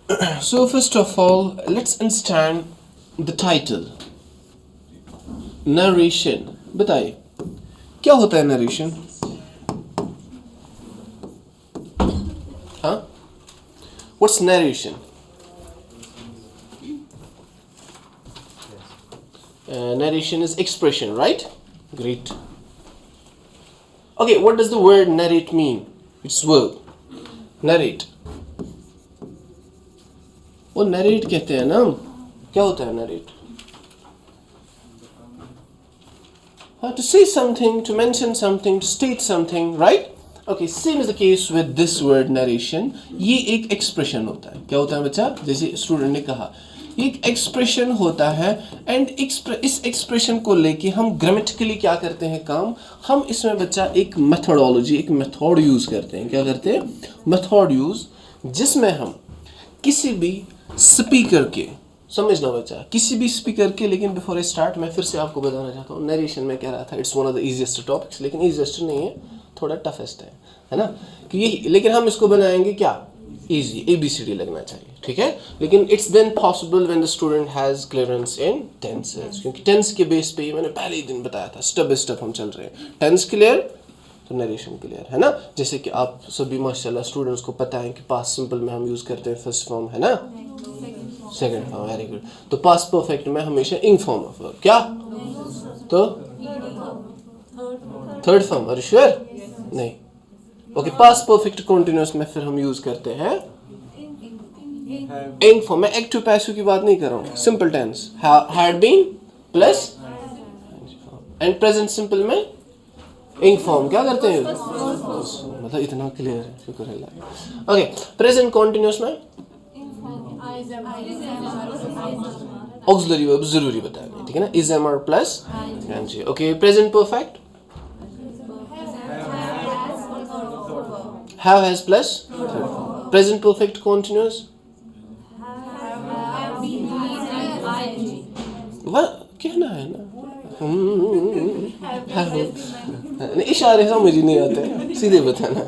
So first of all, let's understand the title. Narration. बताइए क्या होता है narration? हाँ? What's narration? Narration is expression, right? Great. Okay, what does the word narrate mean? It's verb. Narrate. वो narrate कहते हैं ना, क्या होता है नरेट? हाँ, to say something, to mention something, to state something, right? Okay, same is the case with this word narration. ये एक expression होता है. क्या होता है बच्चा? जैसे स्टूडेंट ने कहा, ये एक expression होता है and इस expression को लेके हम grammatically क्या करते हैं काम? हम इसमें बच्चा एक methodology, एक method use करते हैं. क्या करते हैं? Method use, जिसमें हम किसी भी स्पीकर के, समझना बच्चा, किसी भी स्पीकर के, लेकिन बिफोर आई स्टार्ट मैं फिर से आपको बताना चाहता हूँ, नरेशन में कह रहा था it's one of the easiest topics, लेकिन इजीएस्ट नहीं है, थोड़ा टफेस्ट है ना, कि ये, लेकिन हम इसको बनाएंगे क्या, इजी, ABCD लगना चाहिए, ठीक है. लेकिन it's then possible when the student has clearance in tenses, क्योंकि टेंस के बेस पे ही मैंने पहले ही दिन बताया था, स्टेप बाय स्टेप हम चल रहे हैं. टेंस क्लियर तो नरेशन क्लियर है ना. जैसे कि आप सभी माशाल्लाह स्टूडेंट्स को पता है कि पास्ट सिंपल में हम यूज करते हैं फर्स्ट फॉर्म, है ना, सेकंड फॉर्म, वेरी गुड. तो पास्ट परफेक्ट में हमेशा इंग फॉर्म ऑफ वर्ब, क्या तो third form, are you sure? नहीं. ओके, पास्ट परफेक्ट कंटीन्यूअस में फिर हम यूज करते हैं इंग फॉर्म. मैं एक्टिव पैसिव की बात नहीं कर रहा हूँ, simple tense had been plus and present simple में इंग फॉर्म क्या करते हैं, मतलब इतना क्लियर है, शुक्र है. ओके, प्रेजेंट कंटीन्यूअस में ऑक्सिलरी वर्ब जरूरी बताया, ठीक है ना, is, am, are plus N G. Okay, present perfect have, has plus. Present perfect continuous वह कहना है ना, इशारे समझ ही नहीं आते, सीधे बताना.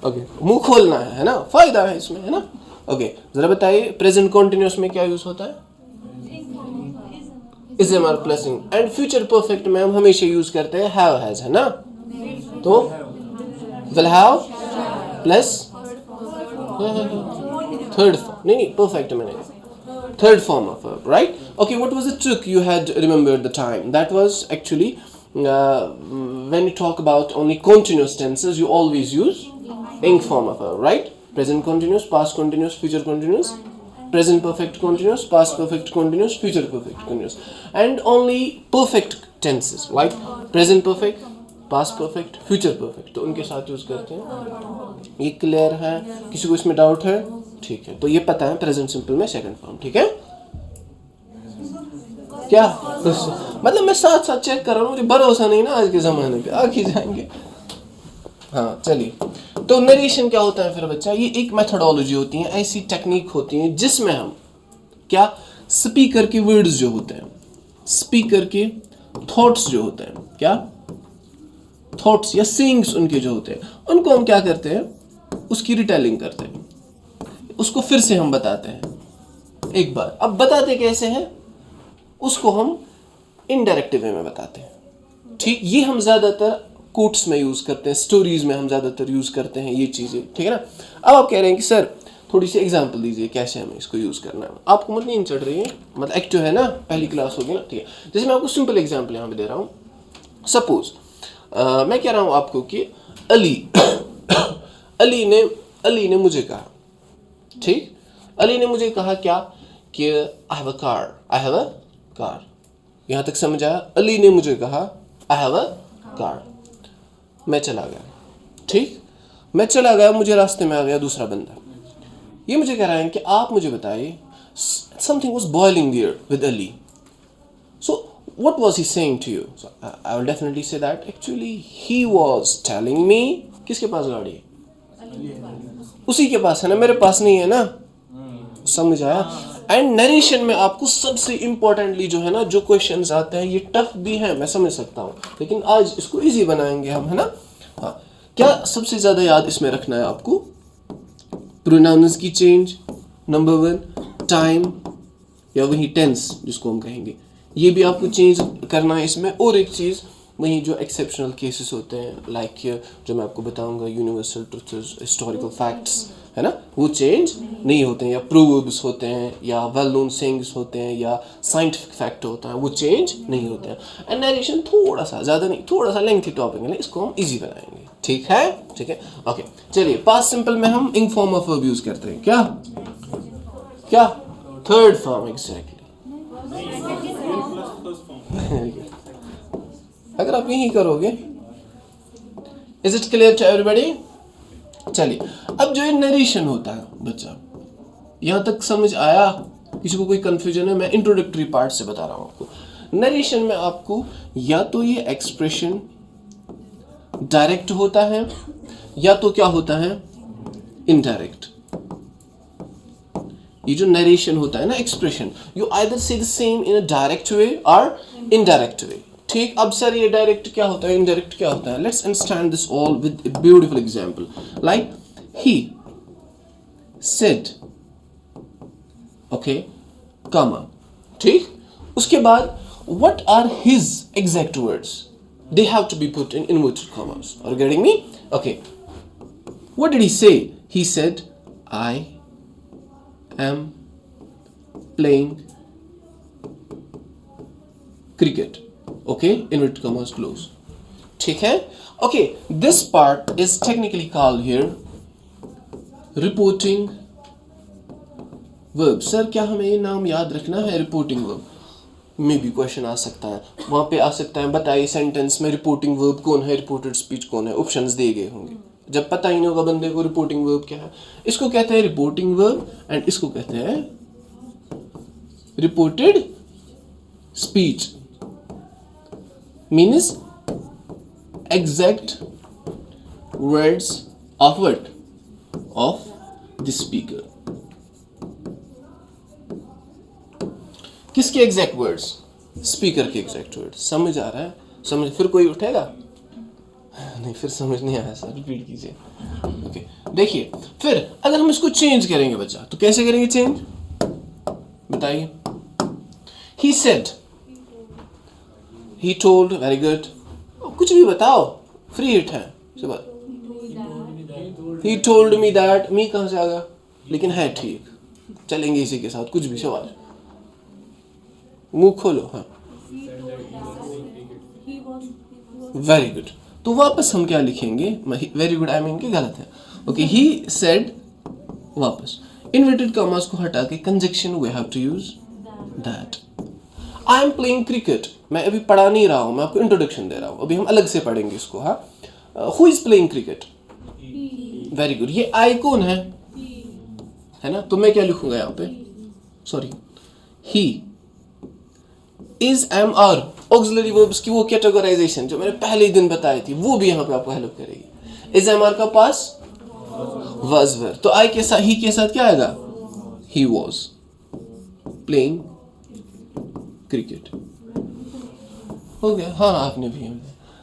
ओके, मुंह खोलना है ना, फायदा है इसमें, है ना. ओके, जरा बताइए प्रेजेंट कंटीन्यूअस में क्या यूज होता है, is, am, are plus ing. And future perfect में हम हमेशा यूज करते हैं हैव, हैज, है ना. तो will have plus third form, नहीं परफेक्ट में नहीं, third form of verb, right? Okay, what was the trick you had remembered the time? That was actually when you talk about only continuous tenses, you always use ing form of verb, right? Present continuous, past continuous, future continuous, present perfect continuous, past perfect continuous, future perfect continuous, and only perfect tenses like present perfect, past perfect, future perfect, तो उनके साथ use करते हैं. ये clear है? किसी को इसमें डाउट है? ठीक है, तो ये पता है प्रेजेंट सिंपल में सेकंड फॉर्म, ठीक है. क्या मतलब मैं साथ साथ चेक कर रहा हूँ, मुझे भरोसा नहीं ना आज के ज़माने पे, आगे जाएंगे. हाँ चलिए, तो नरेशन क्या होता है फिर बच्चा? ये एक मेथोडोलॉजी होती है, ऐसी टेक्निक होती है जिसमें हम क्या, स्पीकर के वर्ड्स जो होते हैं, स्पीकर के थॉट्स जो होते हैं, क्या थॉट्स या सेइंग्स उनके जो होते हैं, उनको हम क्या करते हैं, उसकी रिटेलिंग करते हैं, उसको फिर से हम बताते हैं एक बार. अब बताते कैसे हैं, उसको हम इनडायरेक्ट वे में बताते हैं, ठीक. ये हम ज़्यादातर कोट्स में यूज़ करते हैं, स्टोरीज में हम ज़्यादातर यूज़ करते हैं ये चीज़ें, ठीक है ना. अब आप कह रहे हैं कि सर थोड़ी सी एग्जांपल दीजिए कैसे हमें इसको यूज़ करना है. आपको मत नींद चढ़ रही है, मतलब एक्टिव है ना, पहली क्लास होगी ना, ठीक है. जैसे मैं आपको सिंपल एग्जाम्पल यहाँ पे दे रहा हूँ. सपोज मैं कह रहा हूँ आपको कि अली ने मुझे कहा, ठीक, अली ने मुझे कहा क्या, कि आई हैव अ कार. यहाँ तक समझ आया? अली ने मुझे कहा आई हैव अ कार. मैं चला गया, ठीक, मैं चला गया, मुझे रास्ते में आ गया दूसरा बंदा. ये मुझे कह रहा है कि आप मुझे बताइए, something was boiling there with Ali, so what was he saying to you? So I will definitely say that actually he was telling me, किसके पास गाड़ी है, उसी के पास है ना, मेरे पास नहीं है ना. समझ आया? एंड नरेशन में आपको सबसे इम्पोर्टेंटली जो है ना, जो क्वेश्चंस आते हैं ये टफ भी हैं, मैं समझ सकता हूँ, लेकिन आज इसको इजी बनाएंगे हम, है ना. हाँ, क्या सबसे ज़्यादा याद इसमें रखना है आपको, प्रोनाउंस की चेंज, नंबर 1 टाइम या वही टेंस जिसको हम कहेंगे, ये भी आपको चेंज करना है इसमें। और एक चीज़ वही जो एक्सेप्शनल केसेस होते हैं लाइक जो मैं आपको बताऊंगा यूनिवर्सल ट्रुथ्स, हिस्टोरिकल फैक्ट्स, है ना, वो चेंज नहीं होते हैं, या प्रोवर्ब्स होते हैं, या वेल नोन सेइंग्स होते हैं, या साइंटिफिक फैक्ट होता है, वो चेंज नहीं होते हैं। एंड नरेशन थोड़ा सा, ज़्यादा नहीं, थोड़ा सा लेंथी टॉपिक है, इसको हम इजी बनाएंगे, ठीक है, ठीक है, ओके। चलिए पास्ट सिंपल में हम इंग फॉर्म ऑफ वर्ब यूज करते हैं, क्या क्या थर्ड फॉर्म एग्जैक्टली। अगर आप यही करोगे, is it clear to everybody? चलिए अब जो ये नरेशन होता है बच्चा, यहां तक समझ आया? किसी को कोई कंफ्यूजन है? मैं इंट्रोडक्टरी पार्ट से बता रहा हूं आपको। नरेशन में आपको या तो ये एक्सप्रेशन डायरेक्ट होता है, या तो क्या होता है, इनडायरेक्ट। ये जो नरेशन होता है ना, एक्सप्रेशन, यू आइदर से the same in a direct way और इनडायरेक्ट वे। ठीक, अब सर ये डायरेक्ट क्या होता है, इनडायरेक्ट क्या होता है? Let's understand this all with a beautiful example like he said, okay, comma, ठीक। उसके बाद what are his exact words? They have to be put in inverted commas. Are you getting me? Okay, what did he say? He said I am playing cricket, okay, inverted commas close, ठीक है, okay। This part is technically called here reporting verb। Sir क्या हमें ये नाम याद रखना है, reporting verb? में भी क्वेश्चन आ सकता है, वहां पे आ सकता है बताइए सेंटेंस में रिपोर्टिंग वर्ब कौन है, रिपोर्टेड स्पीच कौन है, ऑप्शंस दिए गए होंगे। जब पता ही नहीं होगा बंदे को रिपोर्टिंग वर्ब क्या है, इसको कहते हैं रिपोर्टिंग वर्ब एंड इसको कहते हैं reported speech. Means exact words of what, of the speaker. किसके एग्जैक्ट वर्ड्स? स्पीकर के एग्जैक्ट वर्ड्स। समझ आ रहा है? समझ, फिर कोई उठेगा नहीं, फिर समझ नहीं आया सर, रिपीट कीजिए। ओके, देखिए फिर अगर हम इसको चेंज करेंगे बच्चा, तो कैसे करेंगे चेंज, बताइए। He said, he told, very good, कुछ भी बताओ, फ्री हिट है सुबह। ही टोल्ड मी दैट, मी कहां से आ गया, लेकिन है ठीक, चलेंगे इसी के साथ, कुछ भी सवाल, मुंह खोलो। हाँ, वेरी गुड। तो वापस हम क्या लिखेंगे, वेरी गुड आई मीन कि गलत है, ओके। ही सेड, वापस इन्वर्टेड कॉमास को हटा के conjunction we have to use that. I am playing cricket, मैं अभी पढ़ा नहीं रहा हूं, मैं आपको इंट्रोडक्शन दे रहा हूं, अभी हम अलग से पढ़ेंगे इसको। हाँ, who is playing cricket? Very good. ये आई कौन है ना, तो मैं क्या लिखूंगा यहाँ पे, sorry, he is, am, are, auxiliary verbs की वो कैटेगराइजेशन जो मैंने पहले ही दिन बताई थी, वो भी यहाँ पे आपको हेल्प करेगी। इज, एम, आर का पास वाज, वेर, तो आई के साथ, ही के साथ क्या आएगा, ही वॉज प्लेइंग क्रिकेट। हो गया? हाँ, आपने भी,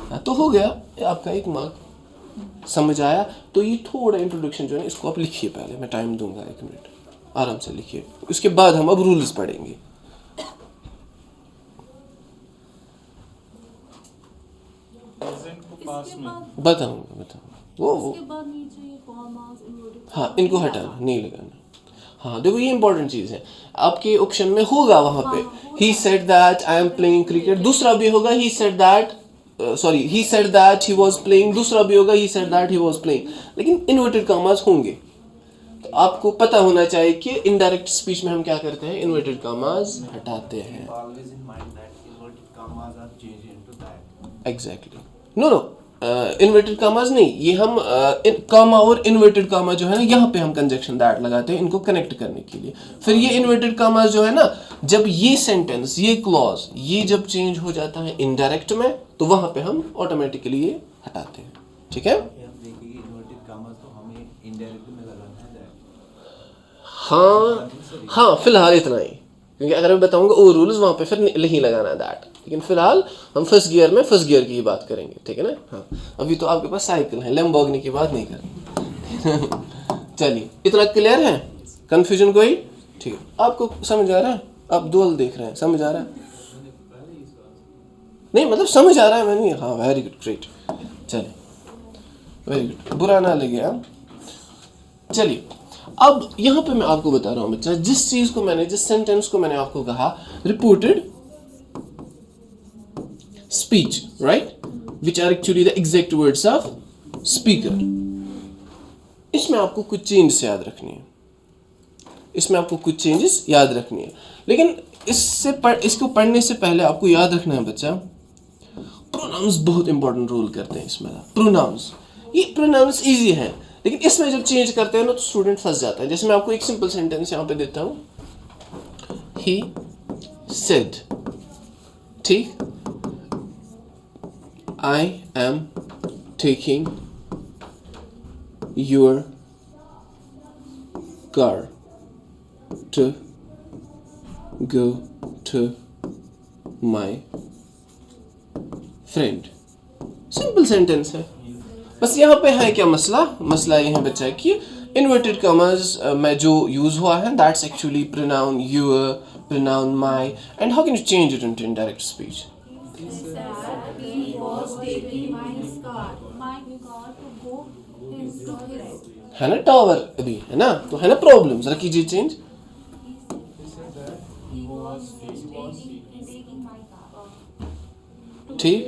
हाँ, तो हो गया आपका एक मार्क। समझ आया? तो ये थोड़ा इंट्रोडक्शन जो है इसको आप लिखिए पहले, मैं टाइम दूंगा 1 मिनट, आराम से लिखिए, उसके बाद हम अब रूल्स पढ़ेंगे। बताऊंगा वो हाँ, इनको हटाना, नहीं लगाना। हाँ, देखो ये इंपॉर्टेंट चीज है, आपके ऑप्शन में होगा वहां पे he said that I am playing cricket, दूसरा भी होगा he said that, sorry, he said that he was playing, दूसरा भी होगा he said that he was playing, लेकिन इन्वर्टेड कॉमास होंगे। तो आपको पता होना चाहिए कि इनडायरेक्ट स्पीच में हम क्या करते हैं, इन्वर्टेड कॉमास हटाते हैं। एग्जैक्टली, नो, इन्वर्टेड कामाज नहीं, ये हम कामा और इन्वर्टेड कामा जो है ना, यहाँ पे हम कंजक्शन दैट लगाते हैं इनको कनेक्ट करने के लिए। फिर ये इन्वर्टेड कामाज जो है ना, जब ये सेंटेंस, ये क्लॉज, ये जब चेंज हो जाता है इनडायरेक्ट में, तो वहां पे हम ऑटोमेटिकली ये हटाते हैं, ठीक है। हाँ, फिलहाल इतना ही, क्योंकि अगर मैं बताऊंगा वो रूल्स वहां पे फिर नहीं लगाना है दैट, लेकिन फिलहाल हम फर्स्ट गियर की ही बात करेंगे, ठीक है ना। हाँ, अभी तो आपके पास साइकिल है, लैम्बोर्गिनी की बात नहीं करेंगे। चलिए, इतना क्लियर है? कंफ्यूजन कोई? ठीक है, आपको समझ आ रहा है? आप दुआल देख रहे हैं, समझ आ रहा है? नहीं मतलब समझ आ रहा है मैंने? हाँ वेरी गुड, ग्रेट, चलिए वेरी गुड, बुरा ना लगे आप। चलिए अब यहाँ पे मैं आपको बता रहा हूँ बच्चा, जिस चीज को मैंने, जिस सेंटेंस को मैंने आपको कहा reported speech, right, which are actually the exact words of speaker, इसमें आपको कुछ चेंजेस याद रखनी है, इसमें आपको कुछ चेंजेस याद रखनी है। लेकिन इसको पढ़ने से पहले आपको याद रखना है बच्चा, प्रोनाउंस बहुत इंपॉर्टेंट रोल करते हैं इसमें। प्रोनाउंस, ये प्रोनाउंस इजी है, लेकिन इसमें जब चेंज करते हैं ना तो स्टूडेंट फंस जाता है। जैसे मैं आपको एक सिंपल सेंटेंस यहाँ पे देता हूँ, ही सेड, ठीक, I am taking your car to go to my friend. Simple sentence है, बस यहाँ पे है क्या मसला? मसला ये है बच्चा कि इन्वर्टेड कॉमर्स में जो यूज हुआ है, that's actually pronoun your, pronoun my, and how can you change it into indirect speech? है ना टावर अभी, है ना, तो है ना प्रॉब्लम, जरा कीजिए चेंज। ठीक,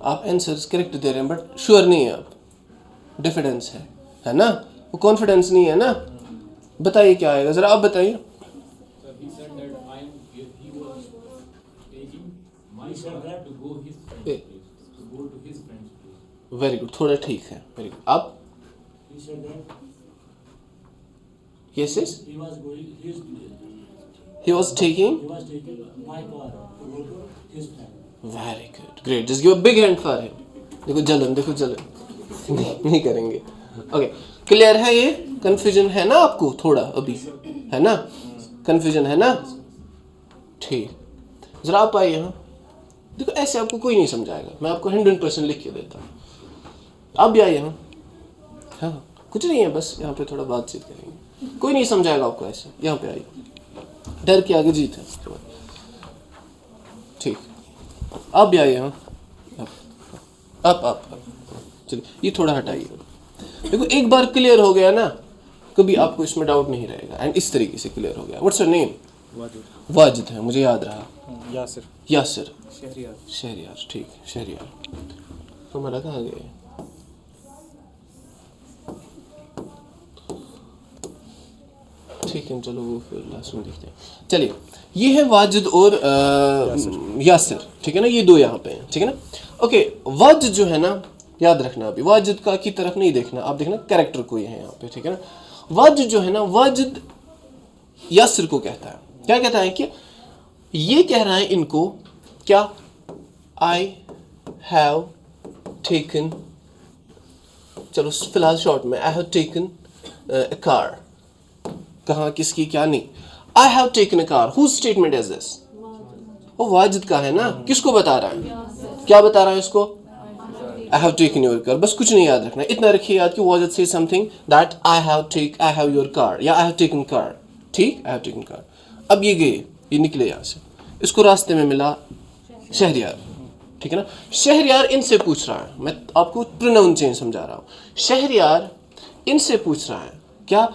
आप आंसर्स करेक्ट दे रहे हैं बट श्योर नहीं है आप, डिफिडेंस है ना, वो कॉन्फिडेंस नहीं है ना। बताइए क्या आएगा, जरा आप बताइए। वेरी गुड, थोड़ा ठीक है, वेरी गुड। आप yes yes, he was taking my car to go to his friend. Very good, great, just give a big hand for him. देखो जलन, देखो जलन नहीं करेंगे। ओके, क्लियर है? ये कंफ्यूजन है ना आपको थोड़ा अभी, है ना, कंफ्यूजन है ना? ठीक, जरा आप आइए। हाँ देखो, ऐसे आपको कोई नहीं समझाएगा, मैं आपको 100% लिख के देता हूँ। आप भी आइए। हाँ कुछ नहीं है, बस यहाँ पे थोड़ा बातचीत करेंगे, कोई नहीं समझाएगा आपको ऐसे। यहाँ पे आइए, डर के आगे जीत है। ठीक, आप भी आइए। हाँ आप चलिए, ये थोड़ा हटाइए। देखो एक बार क्लियर हो गया ना, कभी आपको इसमें डाउट नहीं रहेगा, एंड इस तरीके से क्लियर हो गया। What's your name? वाजिद है, मुझे याद रहा। यासिर, शहरियार, ठीक, शहरियार। हमारा कहाँ गए? ठीक है, चलो वो फिर लास्ट में देखते हैं। चलिए, ये है वाजिद और यासिर, ठीक है ना, ये दो यहाँ पे हैं, ठीक है ना। ओके, वाजिद जो है ना, याद रखना, अभी वाजिद का की तरफ नहीं देखना, आप देखना कैरेक्टर कोई है यहाँ पे, ठीक है ना। वाजिद जो है ना, वाजिद यासिर को कहता है, क्या कहता है कि ये कह रहा है इनको क्या, आई हैव टेकन, चलो फिलहाल शॉर्ट में, I have taken a car, कहाँ, किसकी, क्या नहीं, I have taken a car, whose statement is this? वो वाजिद का है ना, किसको बता रहा है, क्या बता रहा है इसको? आई हैव टेकन योर कार, बस कुछ नहीं याद रखना, इतना रखिए याद कि वाजिद से something that I have your car या आई हैव टेकन कार, ठीक, आई हैव टेकन कार। अब ये गए, ये निकले यहाँ से, इसको रास्ते में मिला शहरियार, ठीक है ना। शहरियार इनसे पूछ रहा है, मैं आपको प्रोनाउन चेंज समझा रहा हूँ। शहरियार इनसे पूछ रहा है क्या,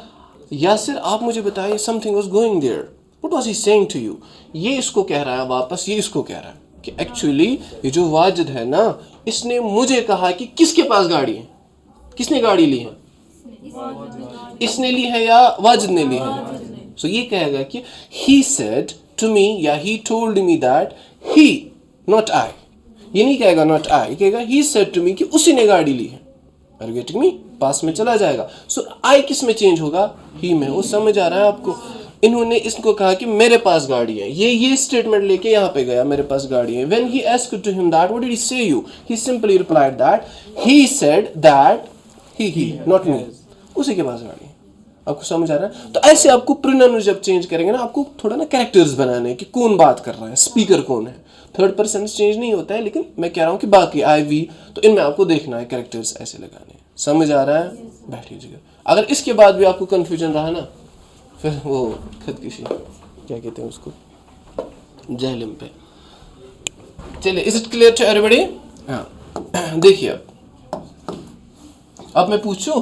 यासिर आप मुझे बताइए, something was going there, what was he saying to you. ये इसको कह रहा है वापस, ये इसको कह रहा है कि एक्चुअली ये जो वाजिद है ना, इसने मुझे कहा कि किसके पास गाड़ी है, किसने गाड़ी ली है, इसने ली है या वाजिद ने ली है। सो ये कहेगा कि ही सेड टू मी या he told me that he, not I. ये नहीं कहेगा नॉट आई, कहेगा ही सेड टू मी कि उसी ने गाड़ी ली है। Are you getting me? पास में चला जाएगा। सो आई किस में चेंज होगा? ही में। वो समझ आ रहा है आपको? इन्होंने इसको कहा कि मेरे पास गाड़ी है, ये स्टेटमेंट लेके यहाँ पे गया, मेरे पास गाड़ी है। When he asked to him that, what did he say you? He simply replied that he said that he not me, उसी के पास गाड़ी है। आपको समझ आ रहा है? तो ऐसे आपको प्रोनाउन जब चेंज करेंगे ना, आपको थोड़ा ना कैरेक्टर्स बनाने हैं कि कौन बात कर रहा है, स्पीकर कौन है। थर्ड पर्सन चेंज नहीं होता है, लेकिन मैं कह रहा हूँ कि बाकी आई वी, तो इनमें आपको देखना है कैरेक्टर्स ऐसे लगाने हैं। समझ आ रहा है? बैठिए जगह। अगर इसके बाद भी आपको कंफ्यूजन रहा ना, फिर वो खुद किसी क्या कहते हैं उसको, जहलम पे। चलिए, is it clear to everybody? हाँ देखिए, अब मैं पूछूं,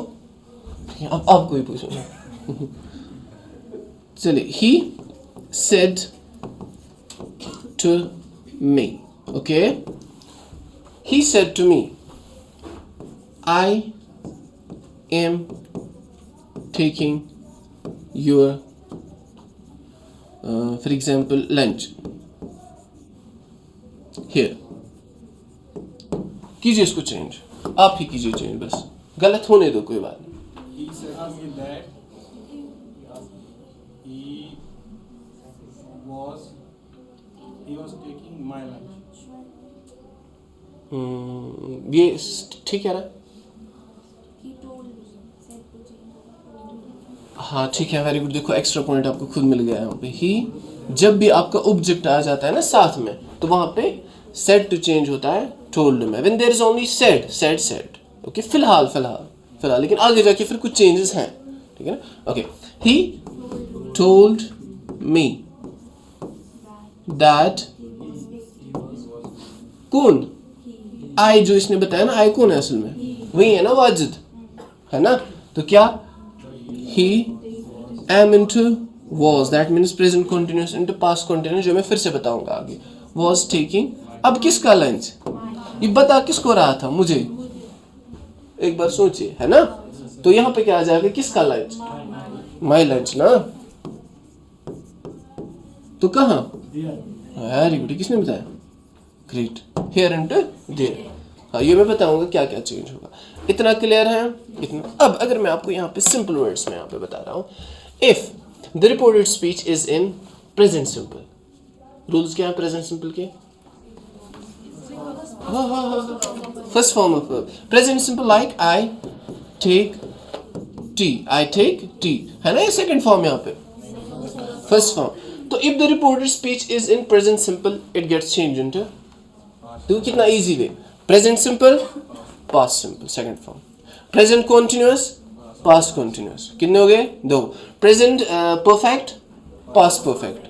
अब आपको ही पूछूं। चलिए, he said to me, okay, he said to me, I am taking your for example lunch here. कीजिए इसको चेंज, आप ही कीजिए चेंज, बस गलत होने दो, कोई बात नहीं। He said to me that he was taking my lunch. ये ठीक है ना? हाँ ठीक है, वेरी गुड। देखो एक्स्ट्रा पॉइंट आपको खुद मिल गया है यहाँ पे। ही जब भी आपका ऑब्जेक्ट आ जाता है ना साथ में, तो वहां पे सेड टू चेंज होता है टोल्ड में। When there is only said, said, okay, फिलहाल, लेकिन आगे जाके फिर कुछ चेंजेस हैं, ठीक है ना? Okay, he told me that, कौन? आई, जो इसने बताया ना, आई कौन है असल में? वही है ना, वाजिद है ना? तो क्या, he am into was, that means present continuous into past continuous, जो मैं फिर से बताऊंगा आगे। was taking, अब किसका लंच? ये बता किसको रहा था? मुझे। एक बार सोचिए, है ना? तो यहाँ पे क्या आ जाएगा? किसका लंच? my lunch ना? तो कहाँ? वेरी गुड, किसने बताया? Great, here into there। हाँ, ये मैं बताऊंगा क्या क्या चेंज होगा। इतना क्लियर है? इतना। अब अगर मैं आपको यहाँ पे सिंपल वर्ड्स में यहाँ पे बता रहा हूँ, if the reported speech is in present simple, rules क्या है प्रेजेंट सिंपल के? First form of present simple, like I take tea, है ना? ये सेकंड फॉर्म यहाँ पे, फर्स्ट फॉर्म। तो if the reported speech is in present simple, it gets change into, देखो कितना easy way, present simple, past simple, second form. Present continuous, past continuous, कितने हो गए? 2। Present perfect, past perfect.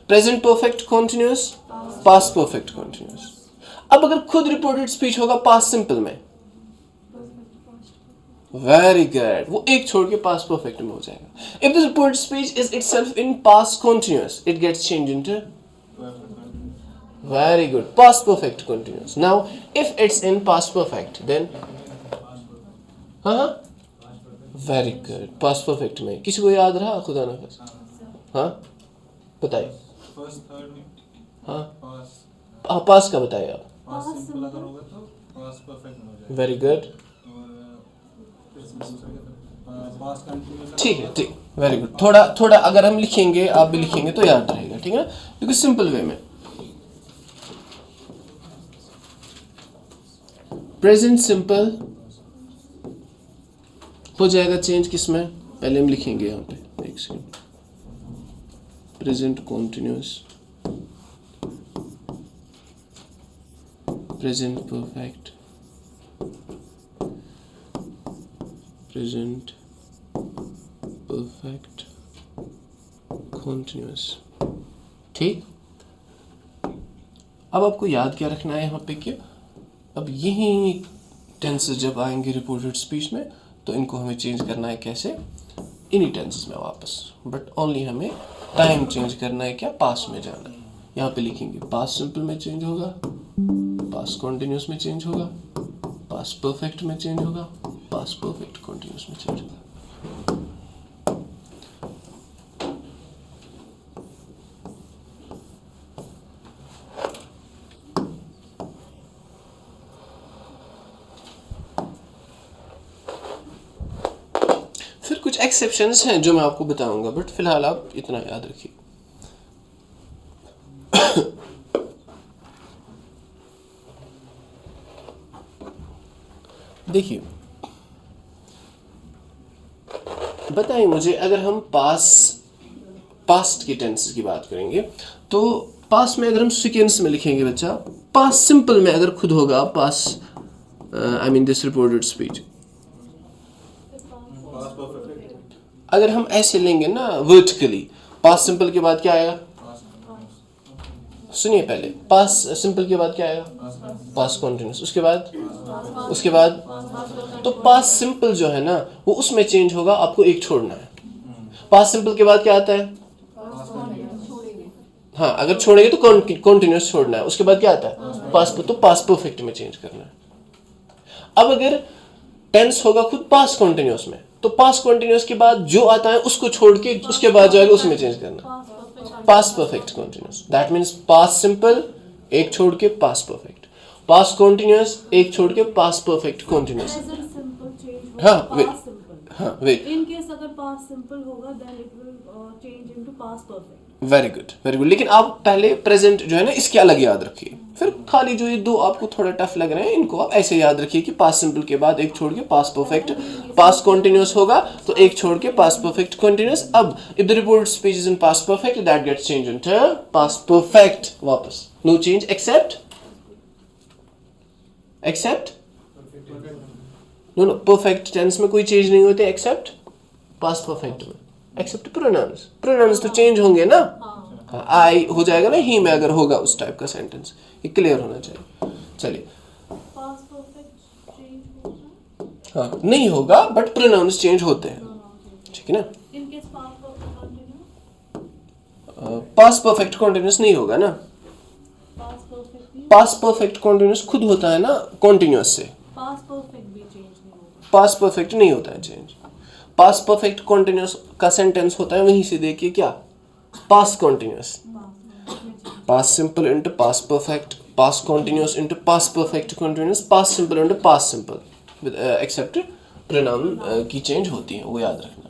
Present perfect continuous, past perfect continuous. अब अगर खुद reported speech होगा past simple में, वेरी गुड, वो एक छोड़ के पास्ट परफेक्ट में हो जाएगा। If the reported speech is itself in past continuous, it gets change into, very good, past perfect continuous. Now if it's in past perfect, then very good, past perfect में किसी को याद रहा? खुदा ना खास, हाँ बताइए। First, third में, हाँ past, पास्ट का बताइए आप। past simple अगर होगा तो past perfect में हो जाएगा। वेरी गुड, और past continuous, ठीक है, ठीक, वेरी गुड। थोड़ा अगर हम लिखेंगे, आप भी लिखेंगे तो याद रहेगा, ठीक है ना? क्योंकि सिंपल वे में प्रेजेंट सिंपल हो जाएगा चेंज किसमें? पहले हम लिखेंगे यहाँ पे, एक second, present continuous, present perfect, present perfect continuous, ठीक। अब आपको याद क्या रखना है यहाँ पे कि अब यही टेंसेस जब आएंगे रिपोर्टेड स्पीच में, तो इनको हमें चेंज करना है कैसे? इन्हीं टेंसेस में वापस, बट ओनली हमें टाइम चेंज करना है, क्या? पास्ट में जाना है। यहाँ पे लिखेंगे पास्ट सिंपल में चेंज होगा, पास्ट कॉन्टिन्यूस में चेंज होगा, पास्ट परफेक्ट में चेंज होगा, पास्ट परफेक्ट कॉन्टिन्यूस में चेंज होगा। फिर कुछ एक्सेप्शंस हैं जो मैं आपको बताऊंगा, बट फिलहाल आप इतना याद रखिए। देखिए, बताइए मुझे, अगर हम पास्ट के टेंसेस की बात करेंगे, तो पास्ट में अगर हम सीक्वेंस में लिखेंगे बच्चा, पास्ट सिंपल में अगर खुद होगा past, I mean this reported speech, अगर हम ऐसे लेंगे ना वर्टिकली, पास्ट सिंपल के बाद क्या आएगा? सुनिए पहले, पास्ट सिंपल के बाद क्या आएगा? Past continuous. उसके बाद तो पास्ट सिंपल जो है ना वो उसमें चेंज होगा, आपको एक छोड़ना है। पास्ट सिंपल के बाद क्या आता है? हाँ, अगर छोड़ेंगे तो कॉन्टिन्यूस छोड़ना है। उसके बाद क्या आता है? पास्ट। तो पास्ट परफेक्ट में चेंज करना है। अब अगर टेंस होगा खुद पास्ट कॉन्टिन्यूस में, तो पास्ट कॉन्टिन्यूस के बाद जो आता है उसको छोड़ के उसके बाद जो आएगा उसमें चेंज करना। Past perfect continuous, that means past simple एक छोड़ के पास्ट परफेक्ट, पास्ट कॉन्टिन्यूस एक छोड़ के पास्ट परफेक्ट कॉन्टिन्यूस। हाँ, वेट। In case अगर past simple होगा then it will change into past perfect. Very good, very good. लेकिन आप पहले प्रेजेंट जो है ना इसके अलग याद रखिए, फिर खाली जो ये दो आपको थोड़ा टफ लग रहे हैं इनको आप ऐसे याद रखिए कि पास्ट सिंपल के बाद एक छोड़ के पास्ट परफेक्ट, पास्ट कॉन्टिन्यूस होगा तो एक छोड़ के पास्ट परफेक्ट कॉन्टिन्यूस। अब if the reported speech is in past perfect that gets change into past perfect वापस। No change except no perfect tense में कोई चेंज नहीं होते एक्सेप्ट पास्ट परफेक्ट में, एक्सेप्ट प्रोनाउंस तो चेंज होंगे ना। हाँ, आई हो जाएगा ना ही में अगर होगा उस टाइप का सेंटेंस, ये क्लियर होना चाहिए। चलिए, Past perfect change होगा? हाँ नहीं होगा बट प्रोनाउंस चेंज होते हैं, ठीक है ना। In case past perfect continue? Past perfect continuous नहीं होगा ना। Past perfect भी? पास्ट परफेक्ट कॉन्टिन्यूस खुद होता है ना कॉन्टिन्यूस से, Past perfect भी change नहीं होगा। पास्ट परफेक्ट नहीं होता है चेंज। पास्ट परफेक्ट कॉन्टिन्यूस का सेंटेंस होता है, वहीं से देखिए क्या, past continuous, past simple into past perfect, past continuous into past perfect continuous, past simple into past simple with except pronoun की चेंज होती है, वो याद रखना।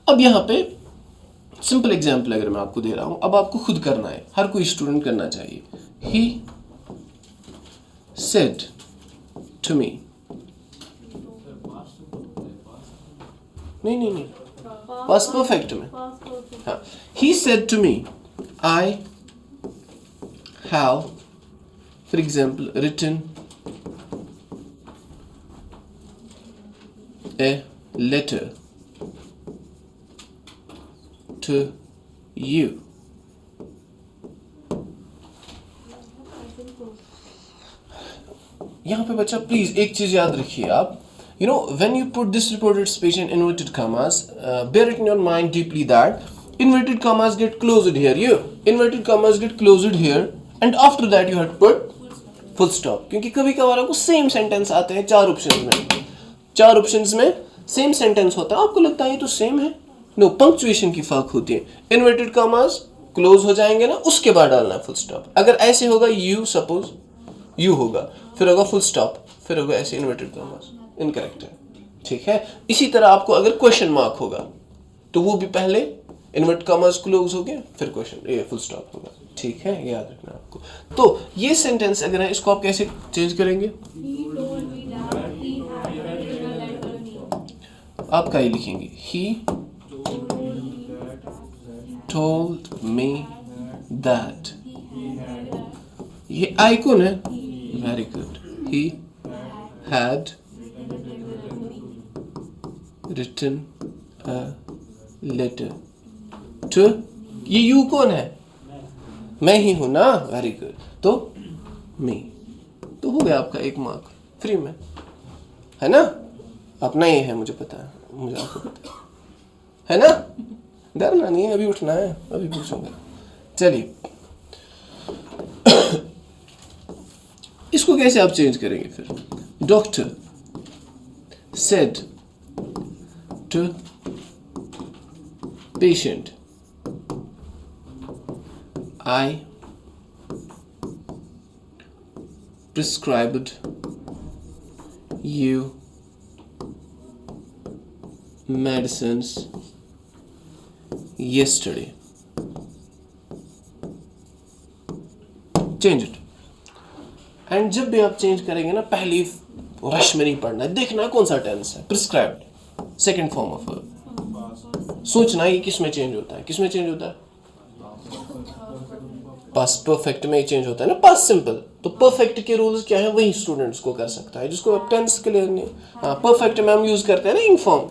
अब यहाँ पे सिंपल एग्जांपल अगर मैं आपको दे रहा हूँ, अब आपको खुद करना है, हर कोई स्टूडेंट करना चाहिए। ही सेड टू मी, नहीं पास्ट परफेक्ट में, Past perfect. हाँ, he said to me I have for example written a letter to you. यहाँ पे बच्चा प्लीज एक चीज याद रखिए आप, you know when you put this reported speech in inverted commas, bear it in your mind deeply that inverted commas get closed here, inverted commas get closed here and after that you have to put full stop, क्योंकि कभी कभार आपको same sentence आते हैं चार options में same sentence होता है, आपको लगता है ये तो सेम है, नो पंक्चुएशन की फर्क होती है। इन्वर्टेड कॉमास क्लोज हो जाएंगे ना, उसके बाद डालना है फुल स्टॉप। अगर ऐसे होगा यू, सपोज यू होगा, फिर होगा फुल स्टॉप, फिर होगा ऐसे इन्वर्टेड कॉमास, इनकरेक्ट है, ठीक है। इसी तरह आपको अगर क्वेश्चन मार्क होगा तो वो भी पहले इन्वर्ट कॉमास क्लोज हो गए फिर क्वेश्चन ये फुल स्टॉप होगा, ठीक है, याद रखना आपको। तो ये सेंटेंस अगर है इसको आप कैसे चेंज करेंगे? He told me that he had written a letter to me. आप क्या ही लिखेंगे? He told me that, ये आई कौन है? Very good, he had written a letter to, ये यू कौन है? मैं ही हूं ना, वेरी गुड, तो मी, तो हो गया आपका एक मार्क फ्री में, है ना। अपना ही है, मुझे पता है, मुझे आपको पता है ना, डरना नहीं है, अभी उठना है, अभी पूछूंगा। चलिए इसको कैसे आप चेंज करेंगे फिर? Doctor said to patient I prescribed you medicines yesterday. Change it. And जब भी आप चेंज करेंगे ना, पहली रश में नहीं पढ़ना है, देखना कौन सा टेंस है। Prescribed second form of verb, सोचना ये किस में चेंज होता है, किस में चेंज होता है? पास्ट परफेक्ट में ही चेंज होता है ना, पास्ट सिंपल। तो परफेक्ट के रूल्स क्या है, वही स्टूडेंट्स को कर सकता है जिसको टेंस क्लियर नहीं। हाँ, परफेक्ट में हम यूज करते हैं ना इंग फॉर्म,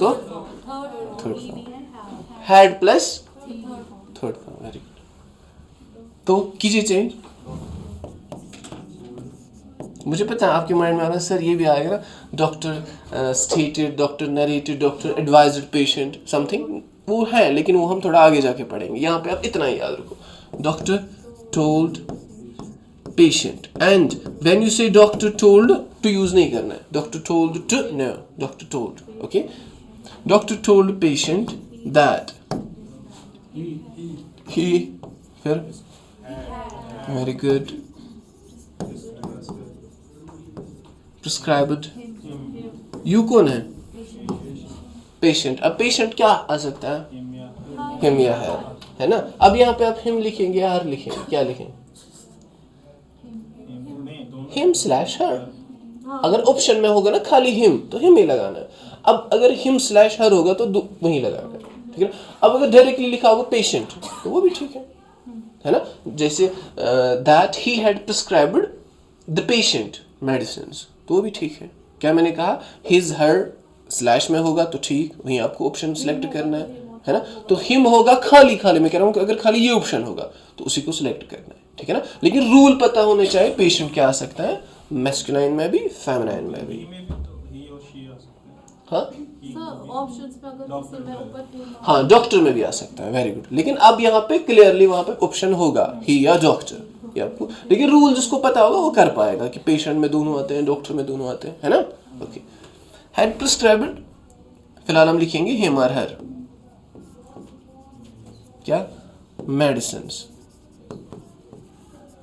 तो third form. Form had plus third form third form. Very good. तो कीजिए चेंज. मुझे पता है आपके माइंड में आ रहा है सर ये भी आएगा ना, doctor stated, doctor narrated, doctor advised patient something, वो है लेकिन वो हम थोड़ा आगे जाके पढ़ेंगे. यहाँ पे आप इतना ही याद रखो, doctor told patient. And when you say doctor told, to use नहीं करना है. Doctor told to, no, doctor told. Okay. Doctor told patient that he, फिर वेरी गुड, प्रिस्क्राइब्ड. यू कौन है? पेशेंट. अब पेशेंट क्या आ सकता है? हिम या हर, है ना. अब यहाँ पे आप हिम लिखेंगे या हर लिखेंगे, क्या लिखेंगे? हिम स्लैश हर. अगर ऑप्शन में होगा ना खाली हिम, तो हिम ही लगाना है. अब अगर हिम स्लैश हर होगा तो वही लगाना है. ठीक है. अब अगर डायरेक्टली लिखा होगा पेशेंट, तो वो भी ठीक है ना. जैसे that he had prescribed the patient medicines, तो वो भी ठीक है. क्या मैंने कहा? हिज हर स्लैश में होगा तो ठीक, वहीं आपको ऑप्शन सेलेक्ट करना है ना. तो हिम होगा खाली, मैं कह रहा हूँ कि अगर खाली ये ऑप्शन होगा तो उसी को सिलेक्ट करना है. ठीक है ना. लेकिन रूल पता होने चाहिए, पेशेंट क्या आ सकता है, मैस्कुलाइन में भी, फेमिनाइन में भी. हाँ ऑप्शंस में अगर किसी में ऊपर हाँ, डॉक्टर में भी आ सकता है. Very good. लेकिन अब यहाँ पे क्लियरली वहां पे ऑप्शन होगा ही या डॉक्टर, ये आपको. लेकिन रूल जिसको पता होगा वो कर पाएगा कि पेशेंट में दोनों आते हैं, डॉक्टर में दोनों आते हैं, है ना. ओके. हैड प्रिस्क्राइब्ड, फिलहाल हम लिखेंगे हिम और हर. क्या? मेडिसिन्स.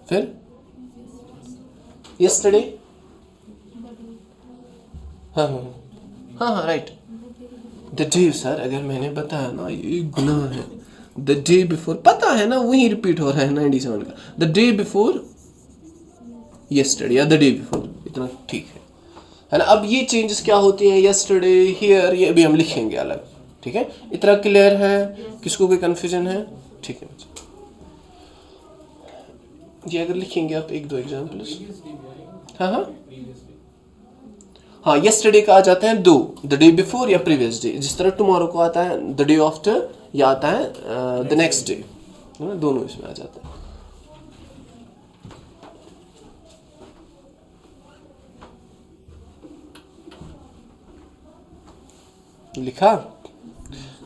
फिर यस्टरडे. हाँ हाँ हाँ राइट. The day. सर अगर मैंने बताया ना ये गुनाह है. द डे बिफोर, पता है ना, वही रिपीट हो रहा है 97 का. द डे बिफोर यस्टरडे या द डे बिफोर, इतना ठीक है ना. अब ये चेंजेस क्या होती हैं, यस्टरडे, हियर, ये अभी हम लिखेंगे अलग. ठीक है. इतना क्लियर है? किसको कोई कंफ्यूजन है? ठीक है. ये अगर लिखेंगे आप एक दो एग्जाम्पल्स. हाँ, यस्टरडे का आ जाते हैं दो, द डे बिफोर या प्रीवियस डे. जिस तरह टुमारो को आता है द डे आफ्टर, या आता है द नेक्स्ट डे, दोनों इसमें आ जाते हैं. लिखा.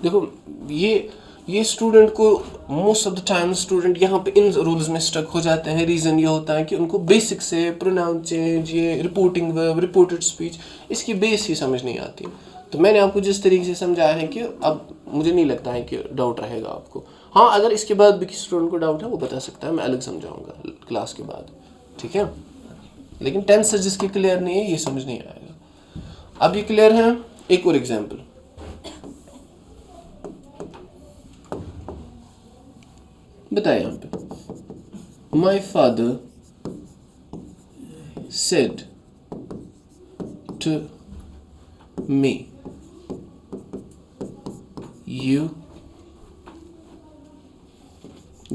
देखो ये स्टूडेंट को most of the time student यहाँ पे इन रूल्स में स्टक हो जाते हैं. रीज़न ये होता है कि उनको बेसिक से प्रोनाउन चेंज, ये रिपोर्टिंग वर्ब, रिपोर्टेड स्पीच, इसकी बेस ही समझ नहीं आती. तो मैंने आपको जिस तरीके से समझाया है कि अब मुझे नहीं लगता है कि डाउट रहेगा आपको. हाँ, अगर इसके बाद भी किसी स्टूडेंट को डाउट है वो बता सकता है, मैं अलग समझाऊंगा क्लास के बाद. ठीक है. लेकिन टेंस जिसकी क्लियर नहीं है ये समझ नहीं आएगा. अब ये क्लियर है. एक और एग्जाम्पल बताए यहाँ पे. My father said to me,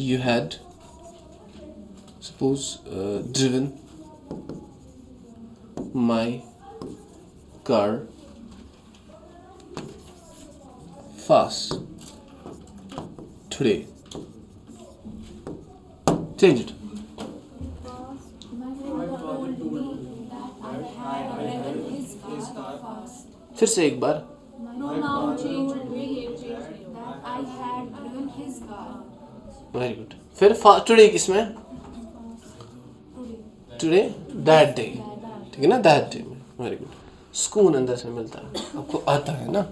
you had suppose driven my car fast today. Change it. फिर से एक बार. No noun change will be it change that I had driven his car very good. फिर today किसमें? Today that day. ठीक है ना, that day में. Very good. सुकून अंदर से मिलता है, आपको आता है ना.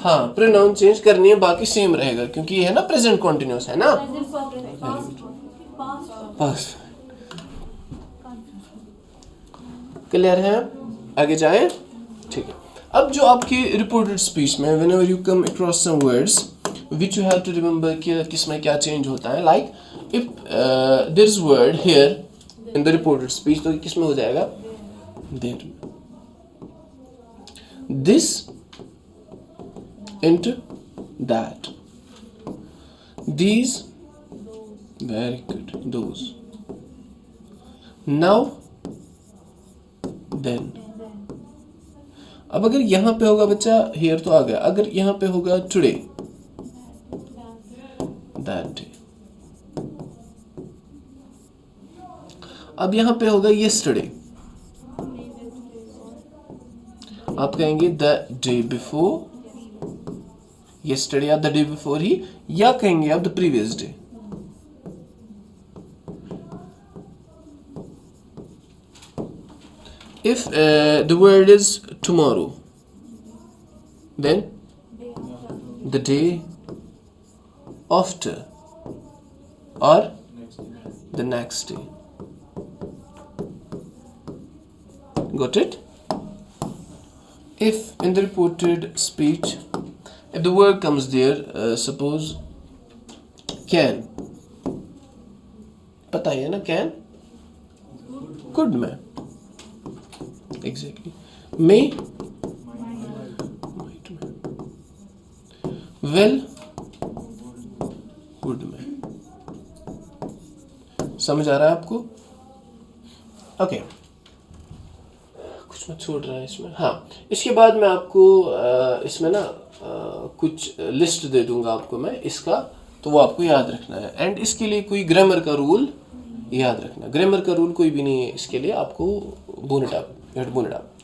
हाँ, प्रोनाउन चेंज करनी है, बाकी सेम रहेगा क्योंकि ये है ना प्रेजेंट कॉन्टिन्यूस है ना. बस क्लियर है. आगे जाए. ठीक है. अब जो आपकी रिपोर्टेड स्पीच में whenever you come across some words which you have to remember कि किसमें क्या चेंज होता है. Like if there is word here in the reported speech, तो किसमें हो जाएगा? There. This into that, these, very good, those. Now then. अब अगर यहाँ पे होगा बच्चा, here तो आ गया, अगर यहाँ पे होगा today, that day. अब यहाँ पे होगा yesterday, आप कहेंगे the day before, yesterday या the day before ही, या कहेंगे आप the previous day. If the word is tomorrow, then the day after or the next day. Got it? If in the reported speech, if the word comes there, suppose can, पता ही है ना can, could में, exactly, may, might में, will, would में. समझ आ रहा है आपको? ओके, कुछ मत छोड़ रहा है इसमें. हाँ, इसके बाद मैं आपको इसमें ना कुछ लिस्ट दे दूंगा आपको मैं इसका, तो वो आपको याद रखना है. एंड इसके लिए कोई ग्रामर का रूल याद रखना. ग्रामर का रूल कोई भी नहीं है इसके लिए, आपको बोनेटाप,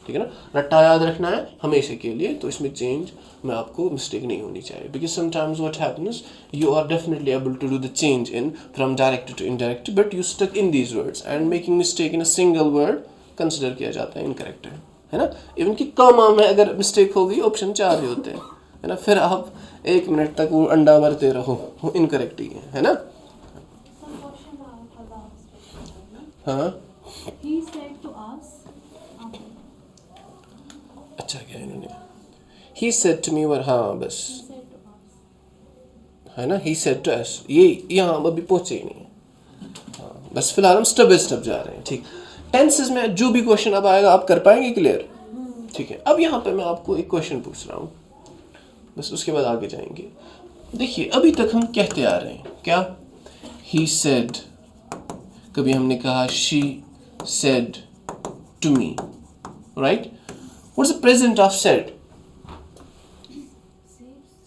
ठीक है ना, रट्टा याद रखना है हमेशा के लिए. तो इसमें चेंज में आपको मिस्टेक नहीं होनी चाहिए, because sometimes what happens, you are definitely able to do the change in from direct to indirect, but you stuck in these words and making mistake in a single word consider किया जाता है incorrect, है ना. Even कि comma में अगर mistake हो गई, ऑप्शन 4 ही होते हैं, है ना, फिर आप 1 मिनट तक वो अंडा भरते रहो, वो इनकरेक्ट ही है ना. हाँ, He said to us. अच्छा क्या इन्होंने, he said to me, हाँ बस, He said to us. है ना, he said to us, ये यहाँ अभी पहुँचे ही नहीं है. हाँ, बस फिलहाल हम स्टेप बाय स्टेप जा रहे हैं. ठीक, टेंसेस में जो भी क्वेश्चन अब आएगा आप कर पाएंगे क्लियर. ठीक है, अब यहाँ पे मैं आपको एक क्वेश्चन पूछ रहा हूँ, बस उसके बाद आगे जाएंगे. देखिए अभी तक हम कहते आ रहे हैं क्या, he said, कभी हमने कहा she said to me, right? What's the present of said?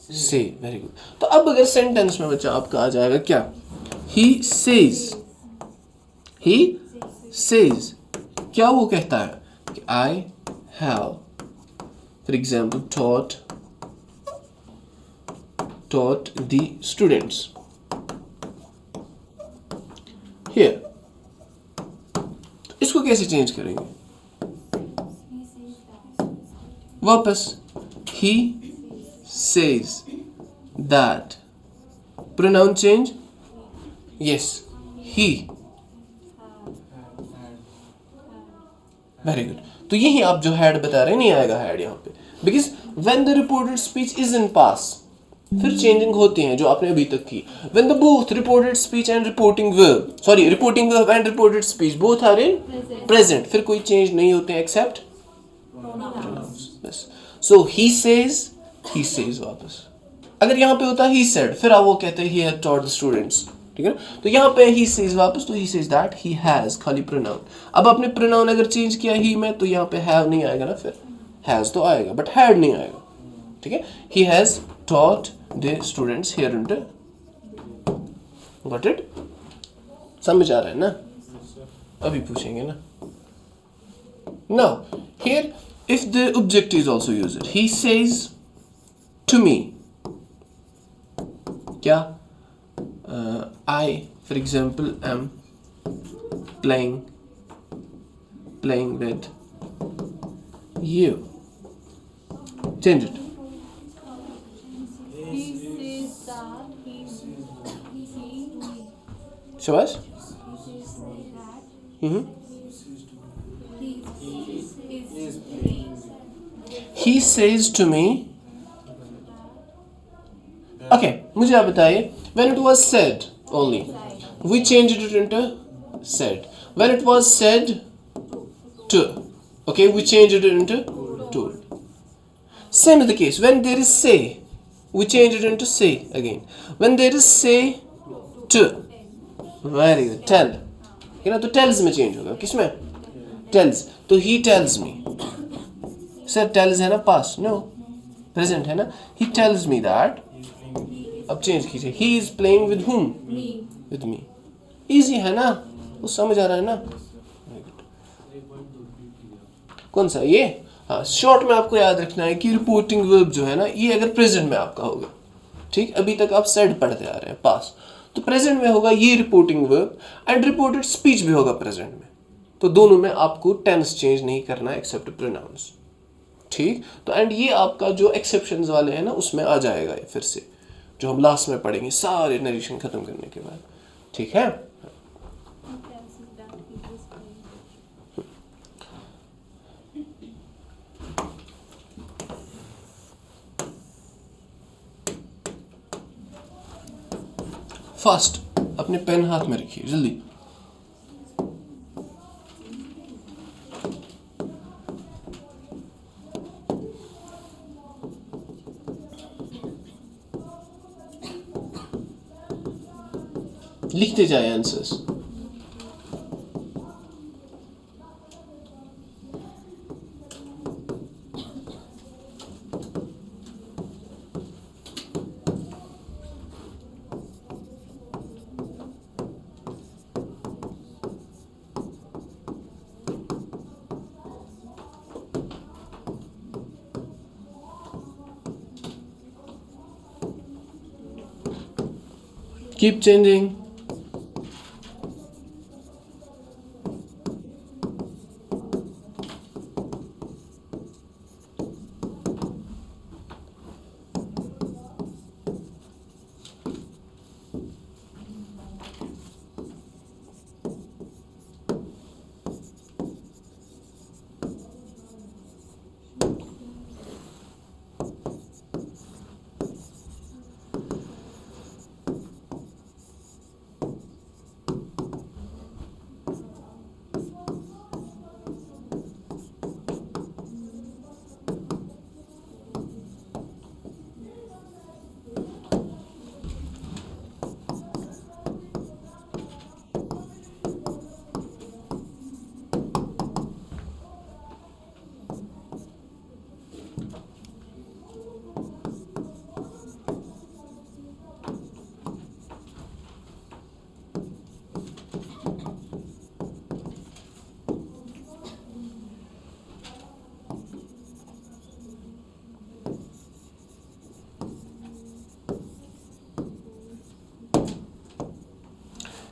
Say. Very good. तो अब अगर सेंटेंस में बच्चा आपका आ जाएगा क्या, he says, he says, क्या वो कहता है कि I have, for example, taught the students here. इसको कैसे चेंज करेंगे? वापस he says that, pronoun change, yes, he. Very good. तो यही आप जो हैड बता रहे हैं, नहीं आएगा हैड यहाँ पे, because when the reported speech is in past, फिर चेंजिंग होती हैं जो आपने अभी तक की. When the both reported speech and reporting verb, sorry reporting verb and reported speech both are in present, फिर कोई चेंज नहीं होते हैं एक्सेप्ट प्रोनाउंस. बस. सो ही सेज वापस. अगर यहाँ पे होता ही सेड, फिर आप वो कहते हैं he had taught the students, ठीक है. तो यहाँ पे ही सेज वापस, तो he says that, he has खाली प्रोनाउन. अब आपने प्रोनाउन अगर चेंज किया ही में, तो यहाँ पे हैव नहीं आएगा ना, फिर हैज तो आएगा बट हैड नहीं आएगा. ठीक है, he has taught the students here under. Got it? समझ आ रहा है ना? अभी पूछेंगे ना. Now here if the object is also used, he says to me, क्या, I for example am playing with you. Change it. He says that he Shabash. says that Mm-hmm. he He says to me. Okay, मुझे आप बताइए, when it was said only, we changed it into said. When it was said to, okay, we changed it into told. Same is the case. When there is say, we change it into say again. When there is say to, very good, tell. You know, तो tells में change होगा, किसमें? Tells, तो he tells me, sir tells है ना past, no present है ना, he tells me that, अब चेंज कीजिए, he is playing with him, Me. With me, easy है ना, वो समझ आ रहा है ना। कौन सा ये, हाँ शॉर्ट में आपको याद रखना है कि रिपोर्टिंग वर्ब जो है ना, ये अगर प्रेजेंट में आपका होगा, ठीक, अभी तक आप सेड पढ़ते आ रहे हैं पास, तो प्रेजेंट में होगा ये reporting verb, and reported speech भी होगा प्रेजेंट में, तो दोनों में आपको टेंस चेंज नहीं करना है एक्सेप्ट प्रोनाउंस, ठीक। तो एंड ये आपका जो एक्सेप्शंस वाले हैं ना उसमें आ जाएगा ये फिर से, जो हम लास्ट में पढ़ेंगे सारे नरेशन खत्म करने के बाद, ठीक है। He tells me that he is playing. Fast, अपने पेन हाथ में रखिए जल्दी। लिखते जाए answers. Keep changing.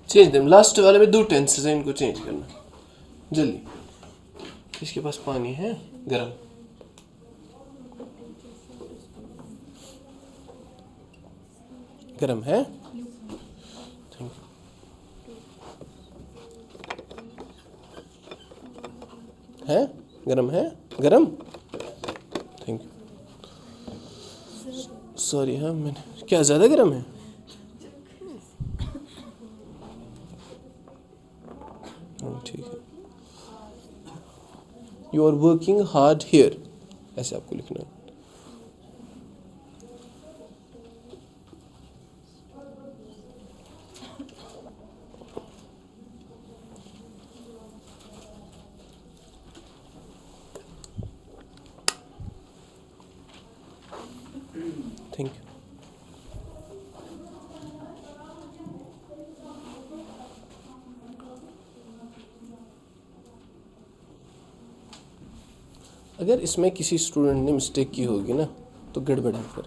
Change them, last वाले में 2 टेंसेस हैं, इनको चेंज करना जल्दी। किसके पास पानी है गरम? गरम है, थैंक यू। है गरम, है गरम, थैंक यू। सॉरी, हाँ मैंने क्या ज़्यादा गरम है? ठीक है। You are working hard here, ऐसे आपको लिखना है। Thank you. अगर इसमें किसी स्टूडेंट ने मिस्टेक की होगी ना तो गड़बड़ है फिर।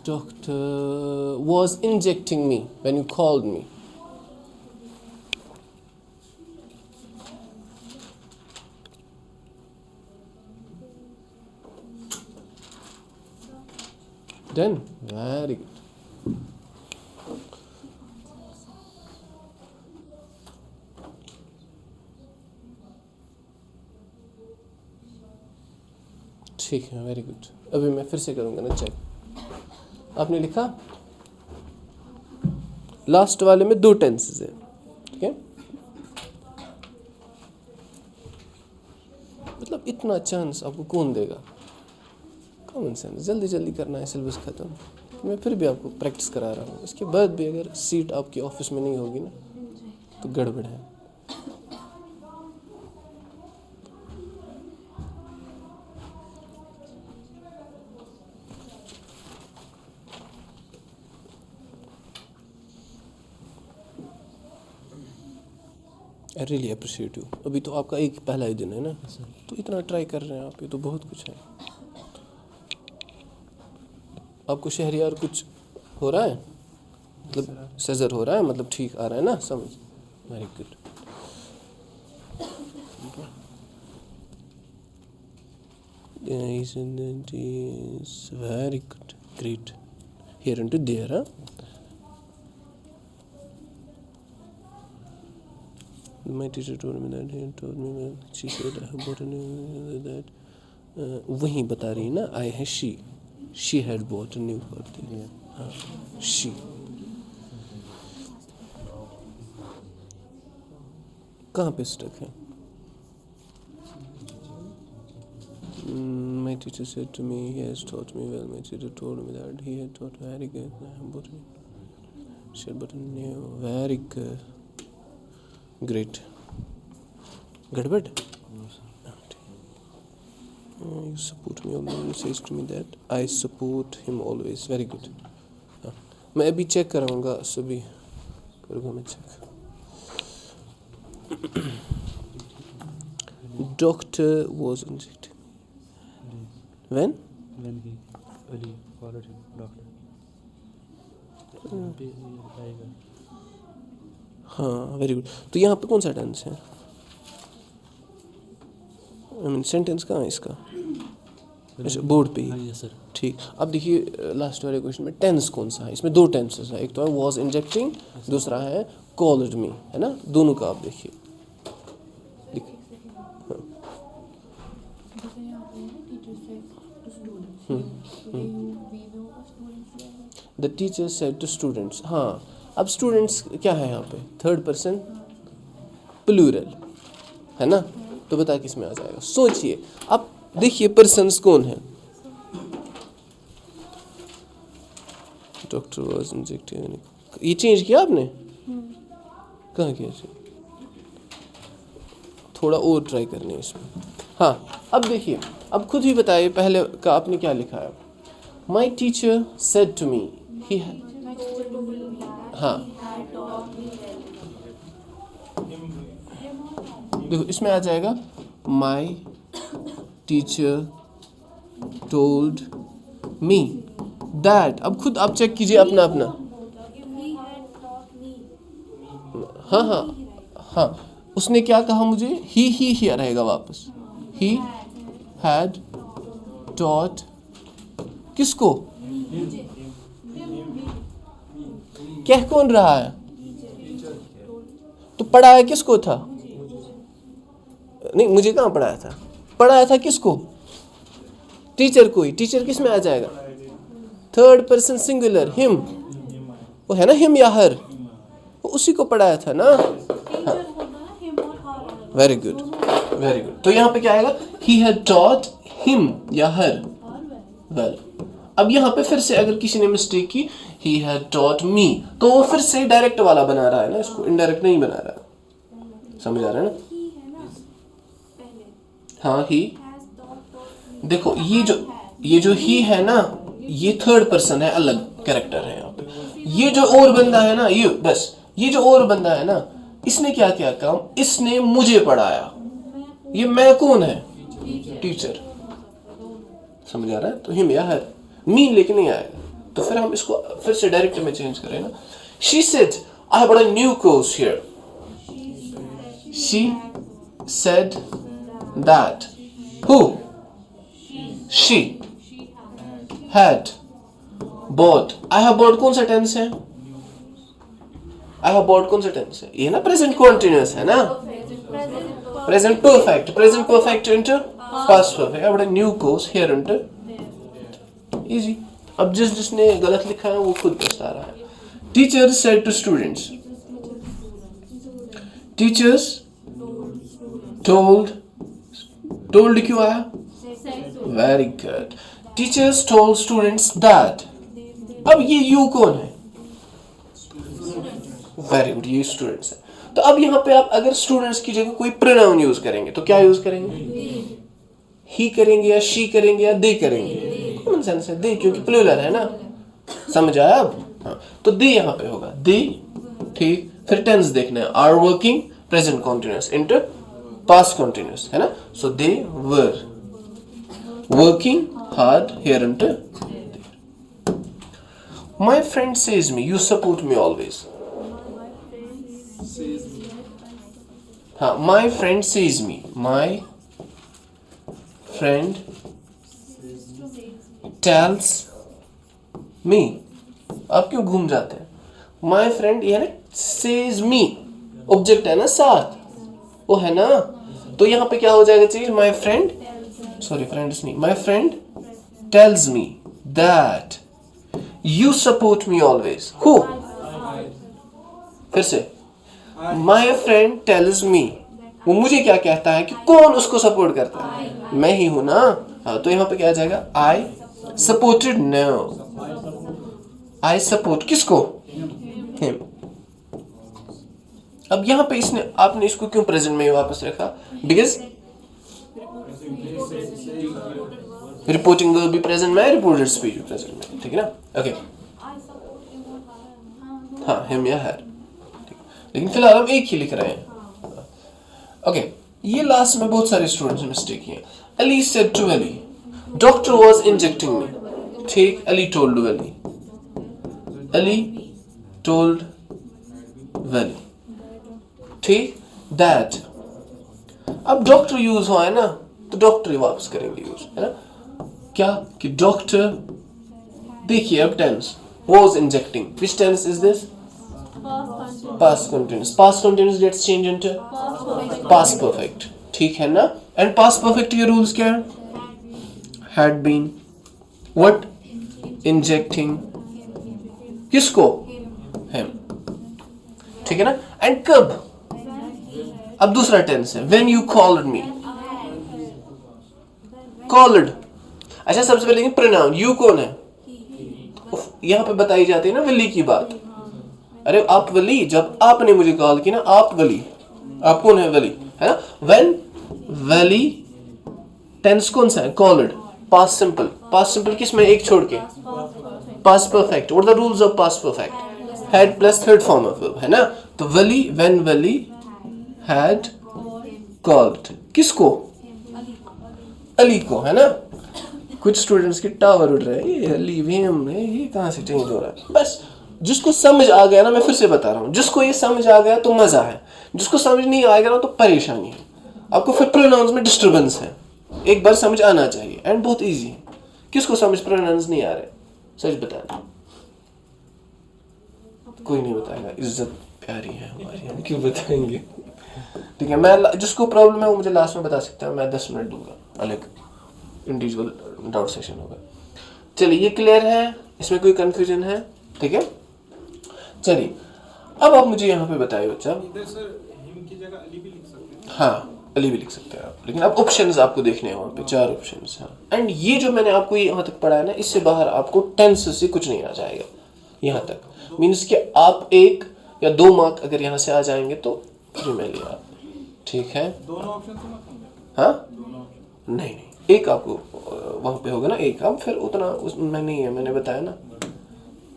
Doctor was injecting me when you called me. Done. Very good. ठीक है, वेरी गुड। अभी मैं फिर से करूँगा ना चेक। आपने लिखा लास्ट वाले में 2 टेंसेस है, ठीक है। मतलब इतना चांस आपको कौन देगा? कॉमन सेंस, जल्दी जल्दी करना है, सिलेबस ख़त्म। मैं फिर भी आपको प्रैक्टिस करा रहा हूँ। इसके बाद भी अगर सीट आपके ऑफिस में नहीं होगी ना तो गड़बड़ है। I really appreciate you. अभी तो आपका एक पहला ही दिन है ना, तो इतना ट्राई कर रहे हैं आप, ये तो बहुत कुछ है। आपको शहरियार कुछ हो रहा है, मतलब सजर हो रहा है, मतलब ठीक आ रहा है ना समझ? Very good. Very good, great. Here and there, हाँ। My teacher told me that, he told me that, she said I have bought a new that. वही बता रही ना, I है she had bought a new birthday. हाँ, she. कहाँ पे stuck है? My teacher said to me, he has taught me well. My teacher told me that he had taught very good. I have bought a, she had bought a new, very good. Great. गड़बड़? You support me always, says to me that I support him always. Very good. हाँ, मैं अभी check कराऊंगा, सभी करूँगा मैं check. Doctor was injected. When? When he Ali followed him, doctor. हाँ, very good. तो यहाँ पे कौन सा टेंस है? आई मीन सेंटेंस कहाँ है इसका? अच्छा, बोर्ड पे ही। Yes sir. ठीक। अब देखिए लास्ट वाले क्वेश्चन में टेंस कौन सा है? इसमें दो टेंसेस है, एक तो है वॉज इंजेक्टिंग, दूसरा है कॉल्ड मी, है ना? दोनों का आप देखिए। The teacher said to students. हाँ, अब स्टूडेंट्स क्या है यहाँ पे? थर्ड पर्सन प्लूरल, है ना? तो बता किस में आ जाएगा? सोचिए। अब देखिए पर्सन्स कौन है? Doctor was injecting. ये चेंज किया आपने? कहाँ किया चेंज? थोड़ा और ट्राई करनी है इसमें। हाँ, अब देखिए, अब खुद ही बताइए पहले का आपने क्या लिखा है? My teacher said to me, ही है। हाँ, देखो इसमें आ जाएगा my teacher told me that. अब खुद आप चेक कीजिए अपना अपना। हाँ हाँ हाँ, उसने क्या कहा मुझे? ही रहेगा वापस। ही हैड टॉट किसको? कह कौन रहा है? तो पढ़ाया किसको था? नहीं, मुझे कहाँ पढ़ाया था? पढ़ाया था किसको? टीचर को ही। टीचर किस में आ जाएगा? Third person singular, him. वो है ना हिम या हर, वो उसी को पढ़ाया था ना। Very good, very good. तो यहाँ पे क्या आएगा? ही हैड टॉट हिम या हर। वेल, अब यहाँ पे फिर से अगर किसी ने मिस्टेक की, ही हैड टॉट मी, तो वो फिर से डायरेक्ट वाला बना रहा है ना, इसको इनडायरेक्ट नहीं बना रहा है। समझ आ रहा है ना? हाँ, ही। देखो ये जो ही है ना, ये थर्ड पर्सन है, अलग कैरेक्टर है यहाँ पे। ये जो और बंदा है ना, ये बस ये जो और बंदा है ना, इसने क्या किया काम? इसने मुझे पढ़ाया। ये मैं कौन है? टीचर। समझ आ रहा है? तो हिम या हर, मी लेके नहीं आएगा। तो फिर हम इसको फिर से डायरेक्ट में चेंज करें ना। She said I have bought a new course here. She said that. Who? She had bought। I have bought कौन सा टेंस है? I have bought कौन सा टेंस है? ये ना प्रेजेंट कंटीन्यूअस है ना, present perfect. Present perfect into past perfect. I bought a new course here into easy. अब जिसने गलत लिखा है वो खुद पछता रहा है। Teacher said to students. Teachers told told क्यों आया? Said. Very good. Teachers told students that. अब ये यू कौन है? वेरी गुड, ये स्टूडेंट्स है. तो अब यहाँ पे आप अगर स्टूडेंट्स की जगह कोई प्रोनाउन यूज करेंगे तो क्या यूज करेंगे? ही करेंगे या शी करेंगे या दे करेंगे? कॉमन सेंस है, दे, क्योंकि प्लूरल है ना. समझ आया अब? हाँ, तो दे यहाँ पे होगा दे. ठीक, फिर टेंस देखना है. Are working, present continuous, into past continuous, है ना. So they were working hard here into. My friend says me you support me always. हाँ, my friend says me, my friend tells me. आप क्यों घूम जाते हैं? माय फ्रेंड यानी says me, object है ना साथ, वो है ना. तो यहाँ पे क्या हो जाएगा चाहिए? माय फ्रेंड, सॉरी फ्रेंड्स नहीं, my friend tells me that you support me always. Who? फिर से, माय फ्रेंड टेल्स मी, वो मुझे क्या कहता है कि कौन उसको सपोर्ट करता है? मैं ही हूं ना. हाँ, तो यहाँ पे क्या आ जाएगा? I supported. No, I support किसको? हिम. अब यहाँ पे इसने आपने इसको क्यों प्रेजेंट में वापस रखा? बिकॉज रिपोर्टिंग वर्ब भी प्रेजेंट में है, रिपोर्टेड स्पीच भी प्रेजेंट में है. ठीक है ना. ओके. हाँ, हिम या हर. लेकिन फिलहाल हम एक ही लिख रहे हैं. ओके. ये लास्ट में बहुत सारे स्टूडेंट्स ने मिस्टेक किए. Ali said to Ali doctor was injecting me. ठीक, अली टोल्ड वली, अली टोल्ड वली. ठीक, दैट. अब डॉक्टर यूज हुआ है ना, तो डॉक्टर ही वापस करेंगे यूज, है ना. क्या कि डॉक्टर, देखिए अब tense was injecting. Which tense is this? Past continuous. Past continuous gets changed into past perfect. ठीक है ना. And past perfect के rules क्या है? Had been. What? Injecting. किसको? Him. ठीक है ना. And कब? अब दूसरा tense है. When you called me. Called. अच्छा, सबसे पहले pronoun. You कौन है? यहाँ पे बताई जाती है ना वली की बात. अरे आप वली, जब आपने मुझे कॉल की ना, आप वली, आप कौन है? वली, है ना. व्हेन वली टेंस कौन सा है? Called. Past simple. Past simple किस में? एक छोड़ के. Past perfect. What the rules of past perfect? Had plus third form of verb, है ना. तो वली, व्हेन वली हैड कॉल्ड किसको? अली को, है ना. कुछ स्टूडेंट्स के टावर उड़ रहे हैं, ये अली वेम है, ये कहाँ से चेंज हो रहा है? बस जिसको समझ आ गया ना, मैं फिर से बता रहा हूँ, जिसको ये समझ आ गया तो मजा है, जिसको समझ नहीं आएगा ना तो परेशानी है. आपको फिर प्रोनाउंस में डिस्टर्बेंस है. एक बार समझ आना चाहिए एंड बहुत इजी है. किसको समझ प्रोनाउंस नहीं आ रहे? सच बताना. कोई नहीं बताएगा. इज्जत प्यारी है हमारी, हम क्यों बताएंगे? ठीक है, मैं जिसको प्रॉब्लम है वो मुझे लास्ट में बता सकता है. मैं 10 मिनट दूंगा, अलग इंडिविजुअल डाउट सेशन होगा. चलिए, ये क्लियर है? इसमें कोई कंफ्यूजन है? ठीक है. चलिए, अब आप मुझे यहाँ पे बताइए बच्चा. इधर सर हिम की जगह अली भी लिख सकते हैं. हाँ, अली भी लिख सकते हैं आप, लेकिन अब ऑप्शंस आपको देखने हैं वहाँ पे 4 ऑप्शंस हैं. एंड ये जो मैंने आपको यहाँ तक पढ़ाया ना, इससे बाहर आपको टेंस से कुछ नहीं आ जाएगा यहाँ तक. मीन्स कि आप 1 या 2 मार्क अगर यहाँ से आ जाएंगे तो फ्री में लिया आप. ठीक है. दोनों ऑप्शन से मत होंगे. हाँ, दोनों ऑप्शन. नहीं, एक आपको वहाँ पे होगा ना, एक. अब फिर उतना उसमें नहीं है, मैंने बताया ना,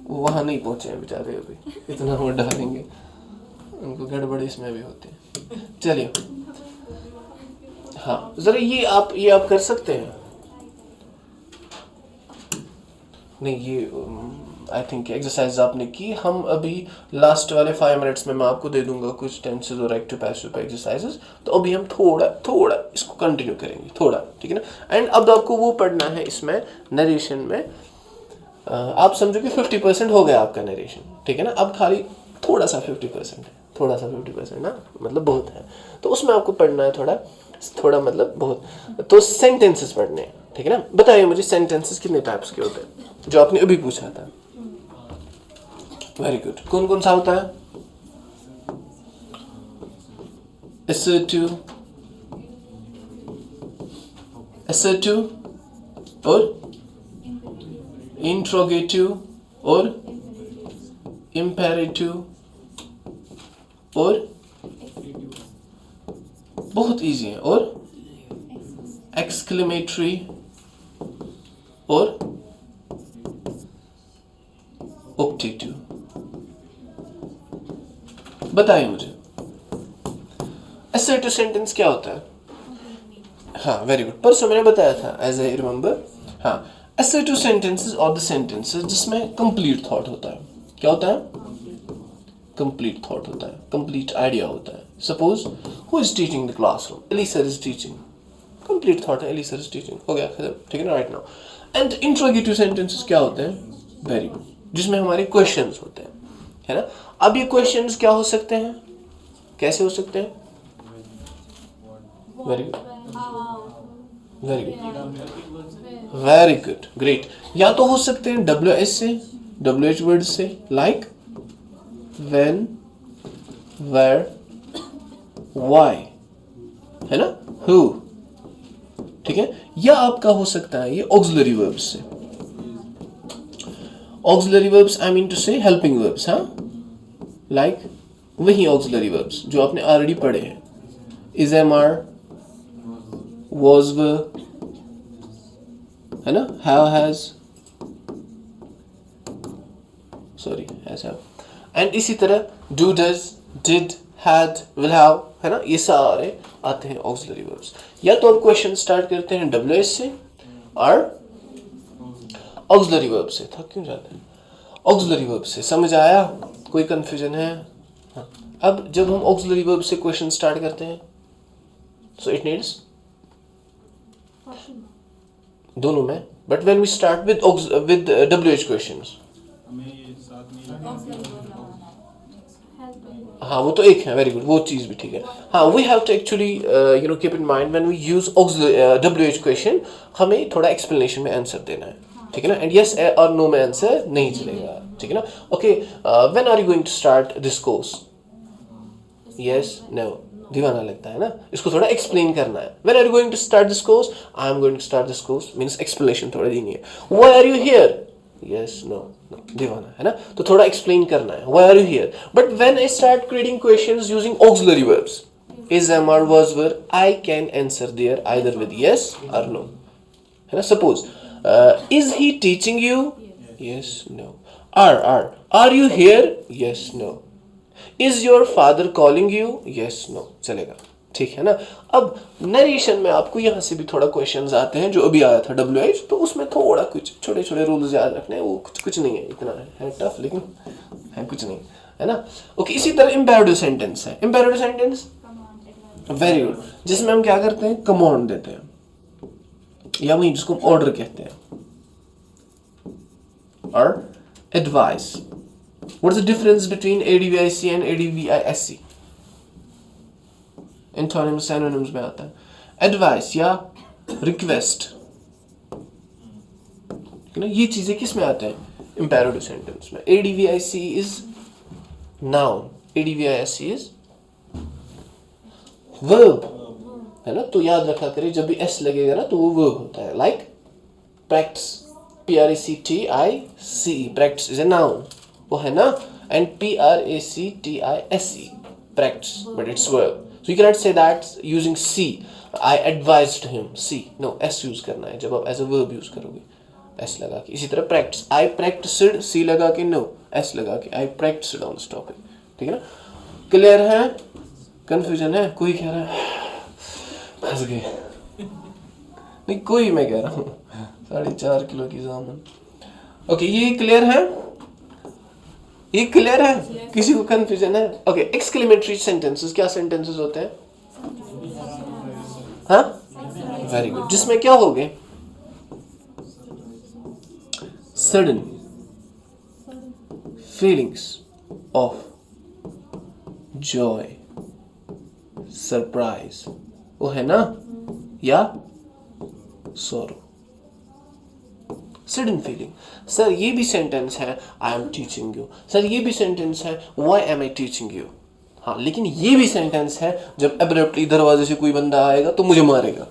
वहाँ नहीं पहुँचे हैं बेचारे अभी. इतना वो डालेंगे, उनको गड़बड़ इसमें भी होती है. चलिए, हाँ जरा ये आप कर सकते हैं. नहीं, ये आई थिंक एक्सरसाइज आपने की. हम अभी लास्ट वाले 5 मिनट्स में मैं आपको दे दूंगा कुछ टेंसेस और एक्टिव पैसिव पे एक्सरसाइजेस. तो अभी हम थोड़ा इसको कंटिन्यू करेंगे, थोड़ा. ठीक है ना. एंड अब आपको वो पढ़ना है इसमें नरेशन में. आप समझो कि 50% हो गया आपका नरेशन. ठीक है ना. अब खाली थोड़ा सा 50% है, थोड़ा सा 50% ना, मतलब बहुत है. तो उसमें आपको पढ़ना है थोड़ा मतलब बहुत. तो सेंटेंसेस पढ़ने हैं. ठीक है ना. बताइए मुझे सेंटेंसेस कितने टाइप्स के होते हैं, जो आपने अभी पूछा था. Very good. कौन कौन सा होता है? assertive, assertive और interrogative और imperative और बहुत इजी है और exclamatory और optative। बताइए मुझे assertive sentence क्या होता है? हाँ वेरी गुड, परसों मैंने बताया था एज आई रिमेम्बर। हाँ, assertive sentences और द sentences जिसमें complete thought होता है। क्या होता है? complete thought होता है, complete idea होता है। Suppose who is teaching the classroom? Elisa is teaching। complete thought है, Elisa is teaching। हो गया खत्म, ठीक है ना, right now। And interrogative sentences क्या होते हैं? वेरी गुड, जिसमें हमारे questions होते हैं, है ना। अब ये questions क्या हो सकते हैं, कैसे हो सकते हैं? Very good, very good, very good, great. या तो हो सकते हैं WH से, WH वर्ड से, लाइक when, where, why, है ना, who, ठीक है। या आपका हो सकता है ये auxiliary verbs से। auxiliary verbs I mean to say helping verbs, हाँ, like वही auxiliary verbs जो आपने ऑलरेडी पढ़े हैं, is, am, are, was, were, है ना, have, has, sorry, has, have, and इसी तरह do, does, did, had, will have, है ना, ये सारे आते हैं auxiliary verbs। या तो हम क्वेश्चन स्टार्ट करते हैं WH से और auxiliary verb से। थक क्यों जाते हैं? auxiliary verb से, समझ आया? कोई कंफ्यूजन है? हाँ। अब जब हम auxiliary verb से क्वेश्चन स्टार्ट करते हैं so it needs दोनों में, but when we start with WH questions, हमें ये साथ में हाँ वो तो एक है, वेरी गुड, वो चीज़ भी ठीक है। हाँ, we have to actually keep in mind when we use WH question, हमें थोड़ा एक्सप्लेनेशन में आंसर देना है, ठीक है ना। एंड यस और नो में आंसर नहीं चलेगा, ठीक है ना। Okay, when are you going to start this course? Yes, no, दीवाना लगता है ना, इसको थोड़ा एक्सप्लेन करना है। When are you going to start this course? I am going to start this course means explanation थोड़ा देनी है। Why are you here? Yes, no, दीवाना है ना, तो थोड़ा एक्सप्लेन करना है, why are you here. But when I start creating questions using auxiliary verbs, is, am, are, was, were, I can answer there either with yes or no, है ना। Suppose is he teaching you? Yes, no. Are you here? Yes, no. Is your father calling you? Yes, no, चलेगा, ठीक है ना। अब narration में आपको यहाँ से भी थोड़ा क्वेश्चंस आते हैं, जो अभी आया था WH, तो उसमें थोड़ा कुछ छोटे छोटे रूल्स याद रखने हैं, वो कुछ नहीं है, इतना है टफ लेकिन है कुछ नहीं, है ना। ओके, इसी तरह इम्पेरेटिव सेंटेंस है। इम्पेरेटिव सेंटेंस वेरी गुड, जिसमें हम क्या करते हैं, कमांड देते हैं, या वही जिसको हम ऑर्डर कहते हैं, और advice. What is the difference between ADVIC and ADVISC? Antonyms synonyms में आता है। एडवाइस या रिक्वेस्ट, ना, ये चीजें किस में आते हैं? इम्पेरेटिव सेंटेंस में। ADVIC is noun, ADVISC is verb, है ना। तो याद रखा करिए, जब भी S लगेगा ना तो वो वर्ब होता है, like practice, PRACTICE, practice is a noun, वो है ना। And PRACTISE, practice, but it's verb. So you cannot say that using C. I advised him. C. No, S use करना है जब आप as a verb use करोगे, S लगा के। इसी तरह practice, I practiced, C लगा के, no, S लगा के, I practiced on this topic, ठीक है ना। क्लियर है? कंफ्यूजन है? कोई कह रहा है फंस गए? नहीं, कोई, मैं कह रहा हूँ 4.5 किलो की जामुन। ओके, ये क्लियर है? ये क्लियर है? किसी को कंफ्यूजन है? ओके, एक्सक्लेमेटरी सेंटेंसेस क्या सेंटेंसेस होते हैं? हाँ, वेरी गुड, जिसमें क्या हो गए? Sudden feelings of Joy, surprise, वो है ना, या सॉरो। सडन फीलिंग, सर ये भी सेंटेंस है, I am teaching you. Sir ये भी सेंटेंस है, why am I teaching you. हाँ, लेकिन ये भी सेंटेंस है जब एब्रप्टली दरवाजे से कोई बंदा आएगा तो मुझे मारेगा,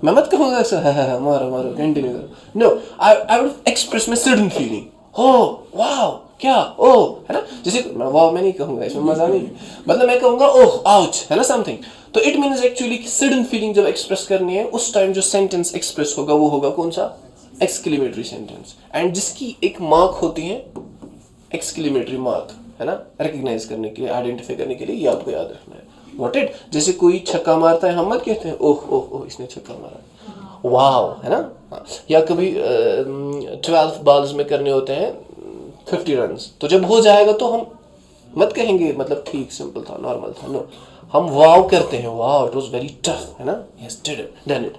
मैं मत कहूँगा ऐसा मारो मारो कंटिन्यू करो, no, I would express my sudden feeling, हो वाओ क्या, ओ, है ना, जैसे वाओ मैं नहीं कहूँगा, इसमें मजा नहीं, मतलब मैं कहूँगा ओह आउच, है ना, समथिंग। तो it means actually sudden feeling जब एक्सप्रेस करनी है उस टाइम जो सेंटेंस एक्सप्रेस होगा वो होगा कौन सा, एक्सक्लेमेटरी सेंटेंस, एंड जिसकी एक मार्क होती है एक्सक्लेमेटरी मार्क, है ना, रिकग्नाइज करने के लिए, आइडेंटिफाई करने के लिए, ये आपको याद रखना है। Got it? जैसे कोई छक्का मारता है हम मत कहते हैं ओह ओह ओह इसने छक्का मारा, वाओ, है ना, या कभी 12 बॉल्स में करने होते हैं 50 रन, तो जब हो जाएगा तो हम मत कहेंगे मतलब ठीक सिंपल था नॉर्मल था, नो, हम वाओ करते हैं, wow it was very tough, है ना, yes did it done it.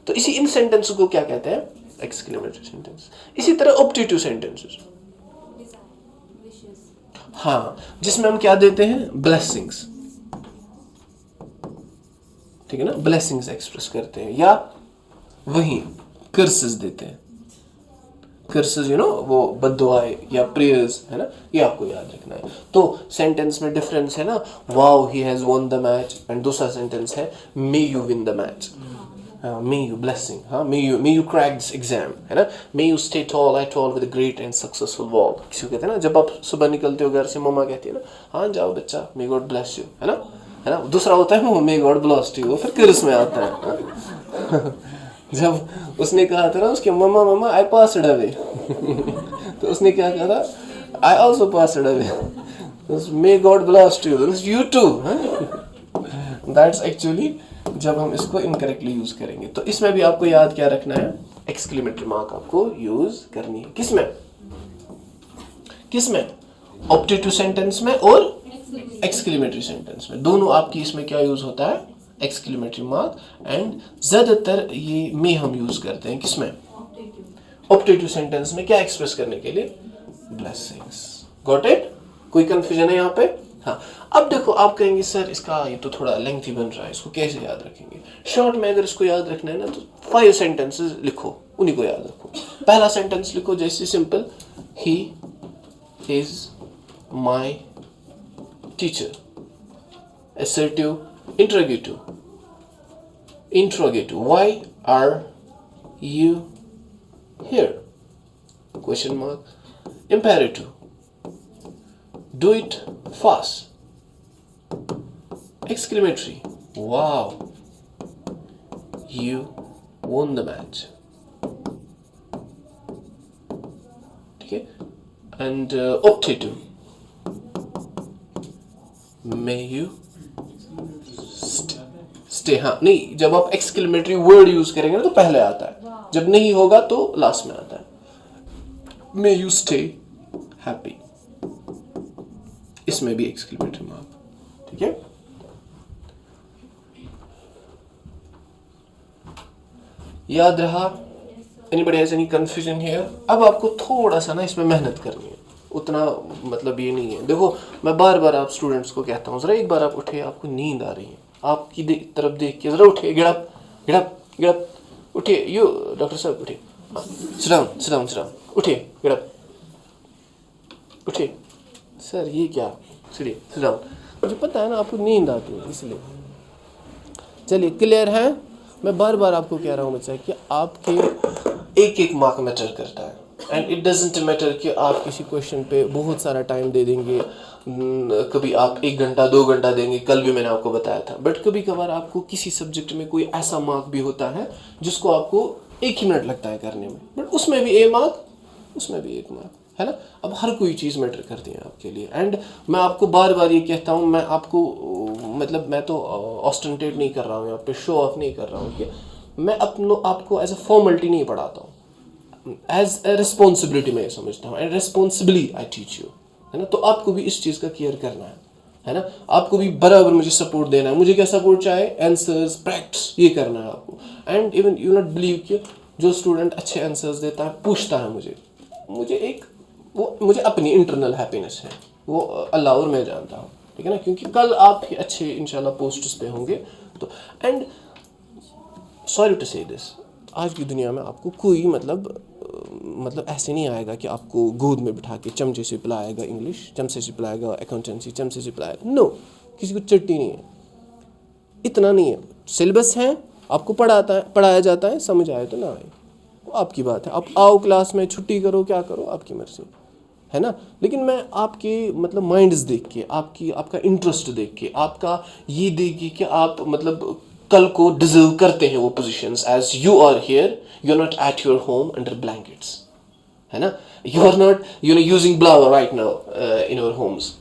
तो इसी इन सेंटेंस को क्या कहते हैं, एक्सक्लेमेटरी सेंटेंस। इसी तरह ऑब्जेक्टिव सेंटेंसेस, हाँ, जिसमें हम क्या देते हैं, ब्लेसिंग्स, ठीक है ना, ब्लेसिंग्स एक्सप्रेस करते हैं, या वहीं कर्सेस देते हैं, कर्सेस यू नो वो बद्दुआएं या प्रेयर्स, है ना, ये आपको याद रखना है। तो सेंटेंस में डिफरेंस है ना, wow he has won the match, and दूसरा सेंटेंस है may you win the match, may you blessing, हाँ, may you crack this exam, है ना, may you stay tall at all with great and successful wall. किसी को कहते हैं ना, जब आप सुबह निकलते हो घर से मम्मा कहती है ना, हाँ जाओ बच्चा, मे गॉड ब्लेस यू, है ना, दूसरा होता है मे गॉड ब्लेस यू, वो फिर कर्स में आता है। जब उसने कहा था ना उसके मम्मा मम्मा आई पास्ड अवे, तो उसने क्या कहा था, I also passed away, may God bless you, you too, that's actually जब हम इसको इनकरेक्टली यूज करेंगे। तो इसमें भी आपको याद क्या रखना है, एक्सक्लेमेटरी मार्क आपको यूज करनी है, किसमें ऑब्जेक्टिव सेंटेंस में और एक्सक्लेमेटरी सेंटेंस में, दोनों आपकी इसमें क्या यूज होता है, एक्सक्लेमेटरी मार्क, एंड ज्यादातर ये में हम यूज करते हैं किसमें, ऑब्जेक्टिव सेंटेंस में, क्या एक्सप्रेस करने के लिए, ब्लेसिंग्स। Got it? कोई कंफ्यूजन है यहाँ पे? हाँ, अब देखो आप कहेंगे सर इसका ये तो थोड़ा लेंथी बन रहा है, इसको कैसे याद रखेंगे? शॉर्ट में अगर इसको याद रखना है ना तो 5 सेंटेंसेस लिखो, उन्हीं को याद रखो। पहला सेंटेंस लिखो जैसे simple, he is my teacher. assertive, interrogative, why are you here, question mark, imperative, do it fast, exclamatory, wow you won the match, ठीक है, and optative, may you stay, हाँ नहीं, जब आप एक्सक्लेमेटरी वर्ड यूज करेंगे ना तो पहले आता है, जब नहीं होगा तो लास्ट में आता है। मे यू स्टे हैप्पी, इसमें भी एक्सक्लेमेटरी मार्क, ठीक है। याद रहा? Anybody has any confusion here? अब आपको थोड़ा सा ना इसमें मेहनत करनी है, उतना मतलब ये नहीं है। देखो मैं बार बार आप स्टूडेंट्स को कहता हूँ, जरा एक बार आप उठे, आपको नींद आ रही है, आपकी तरफ देख के जरा उठिए, गिड़प गिड़प गिड़प, उठिए, यू डॉक्टर साहब उठिए, सिट डाउन उठिए, गिड़प उठिए, सर ये क्या, सिट डाउन, मुझे पता है ना आपको नींद आती है इसलिए। चलिए क्लियर है? मैं बार बार आपको कह रहा हूँ बच्चा कि आपके एक मार्क मैटर करता है, एंड इट डजेंट मैटर कि आप किसी क्वेश्चन पे बहुत सारा टाइम दे देंगे, कभी आप 1 घंटा 2 घंटा देंगे, कल भी मैंने आपको बताया था, बट कभी कभार आपको किसी सब्जेक्ट में कोई ऐसा मार्क भी होता है जिसको आपको 1 ही मिनट लगता है करने में, बट उसमें भी 1 मार्क, उसमें भी 1 मार्क, है ना। अब हर कोई चीज़ मैटर करती है आपके लिए, एंड मैं आपको बार बार ये कहता हूँ, मैं आपको मतलब मैं तो ऑस्टेंटेट नहीं कर रहा हूँ यहाँ पे, शो ऑफ नहीं कर रहा हूँ कि मैं आपको एज अ फॉर्मेलिटी नहीं पढ़ाता हूँ, एज ए रिस्पॉन्सिबिलिटी मैं ये समझता हूँ, and responsibly I teach you, है ना। तो आपको भी इस चीज़ का केयर करना है ना, आपको भी बराबर मुझे सपोर्ट देना है। मुझे क्या सपोर्ट चाहिए? आंसर्स, प्रैक्टिस, ये करना है आपको। And even you not believe कि जो स्टूडेंट अच्छे आंसर्स देता है, पूछता है मुझे अपनी इंटरनल हैप्पीनेस है, वो अल्लाह और मैं जानता हूँ, ठीक है ना, क्योंकि कल आप ही अच्छे इंशाल्लाह पोस्ट्स पे होंगे। तो एंड सॉरी टू से दिस, आज की दुनिया में आपको कोई मतलब ऐसे नहीं आएगा कि आपको गोद में बिठा के चमचे से पिलाएगा इंग्लिश, चमचे से पिलाएगा अकाउंटेंसी, चमचे से पिलाएगा, नो, किसी को चट्टी नहीं है, इतना नहीं है। सिलेबस है, आपको पढ़ाया जाता है, समझ आए तो ना आए वो आपकी बात है। आप आओ क्लास में, छुट्टी करो, क्या करो, आपकी मर्जी है ना। लेकिन मैं आपके मतलब माइंड्स देख के, आपका इंटरेस्ट देख के, आपका ये देख के कि आप मतलब कल को डिजर्व करते हैं वो positions, as you are here, you are not at your home under blankets, है ना। You are not using blower right now in your homes,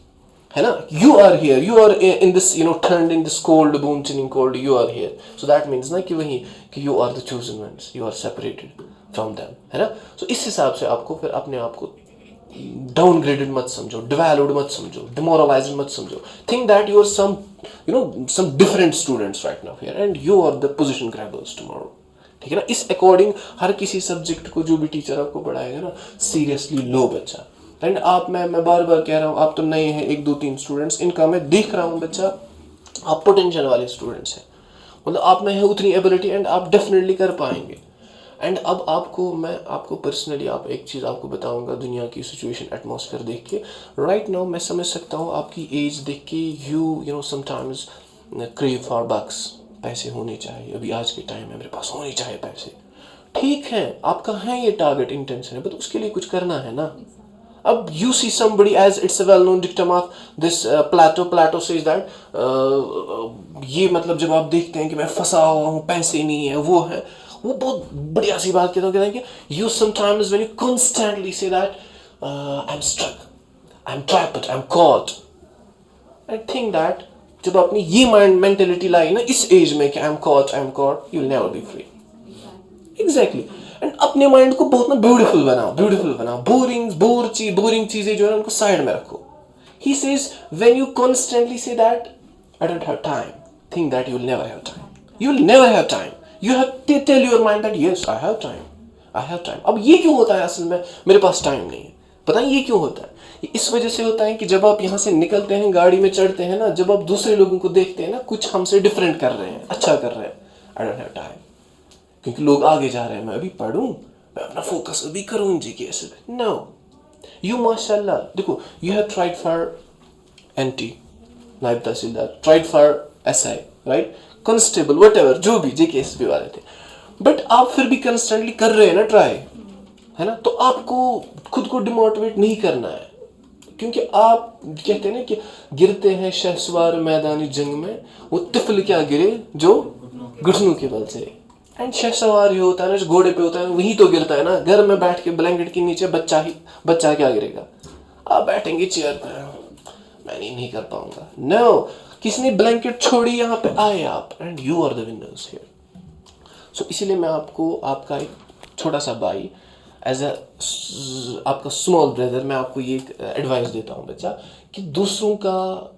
है ना। You are here, you are in this turned in this cold bone chilling cold, you are here. So that means ना कि वही कि you are the chosen ones, you are separated from them, है ना। सो इस हिसाब से आपको फिर अपने आप को डाउनग्रेडेड मत समझो, डिवैल्यूड मत समझो, डिमोरलाइज्ड मत समझो। Think that you are some different students right now here and you are the position grabbers tomorrow, ठीक है ना। इस अकॉर्डिंग हर किसी सब्जेक्ट को जो भी टीचर आपको पढ़ाएगा ना, सीरियसली लो बच्चा। एंड आप, मैं बार बार कह रहा हूँ, आप तो नए हैं, 1 2 3 स्टूडेंट्स, इनका मैं देख रहा हूँ बच्चा, आप पोटेंशियल वाले स्टूडेंट्स हैं, मतलब आप में है उतनी एबिलिटी एंड आप डेफिनेटली कर पाएंगे। एंड अब मैं आपको पर्सनली आप एक चीज़ आपको बताऊंगा, दुनिया की सिचुएशन एटमॉस्फेयर देख के राइट नाउ मैं समझ सकता हूँ आपकी एज देख के, you know sometimes crave for bucks, पैसे होने चाहिए, अभी आज के टाइम में मेरे पास होने चाहिए पैसे, ठीक है, आपका है ये टारगेट इंटेंशन है, बट उसके लिए कुछ करना है ना। अब you see somebody, as it's a well known dictum of this Plato says that ये मतलब जब आप देखते हैं कि मैं फंसा हुआ हूँ, पैसे नहीं है, वो है, वो बहुत बढ़िया सी बात कहता हूँ कि you sometimes when you constantly say that I'm stuck, I'm trapped, I'm caught, I think that जब आपने ये माइंड मेंटेलिटी लाई ना इस एज में कि I'm caught, you'll never be free. Exactly. And अपने माइंड को बहुत ना ब्यूटीफुल बनाओ, बोरिंग चीजें जो है उनको साइड में रखो। He says when you constantly say that I don't have time, think that you will never have time, you have to tell your mind that yes I have time. अब ये क्यों होता है असल में, मेरे पास टाइम नहीं है, पता है ये क्यों होता है? ये इस वजह से होता है कि जब आप यहाँ से निकलते हैं, गाड़ी में चढ़ते हैं ना, जब आप दूसरे लोगों को देखते हैं ना, कुछ हमसे डिफरेंट कर रहे हैं, अच्छा कर रहे हैं, आई डोंट हैव टाइम, क्योंकि लोग आगे जा रहे हैं, मैं अभी पढ़ूं, मैं अपना फोकस अभी करूं इन जीकेएस पे। नो, यू माशाल्लाह देखो, you have tried for NT, naib tehsildar, tried for SI, right, constable, whatever, जो भी जीकेएस पे वाले थे, बट आप फिर भी कंस्टेंटली कर रहे हैं ना ट्राई, है ना। तो आपको खुद को डिमोटिवेट नहीं करना है, क्योंकि आप कहते हैं ना कि गिरते हैं शहसवार मैदानी जंग में, वो तिफल क्या गिरे जो घुटनों के बल से। एंड शहसवार ही होता है ना, जो घोड़े पे होता है वही तो गिरता है ना। घर में बैठ के ब्लैंकेट के नीचे बच्चा क्या गिरेगा, आप बैठेंगे चेयर पर, मैं नहीं कर पाऊंगा, नो, किसने ब्लैंकेट छोड़ी, यहाँ पे आए आप, and you are the winners here. So इसीलिए मैं आपको, आपका एक छोटा सा भाई, एज अ आपका स्मॉल ब्रदर, मैं आपको ये एडवाइस देता हूँ बच्चा, कि दूसरों का,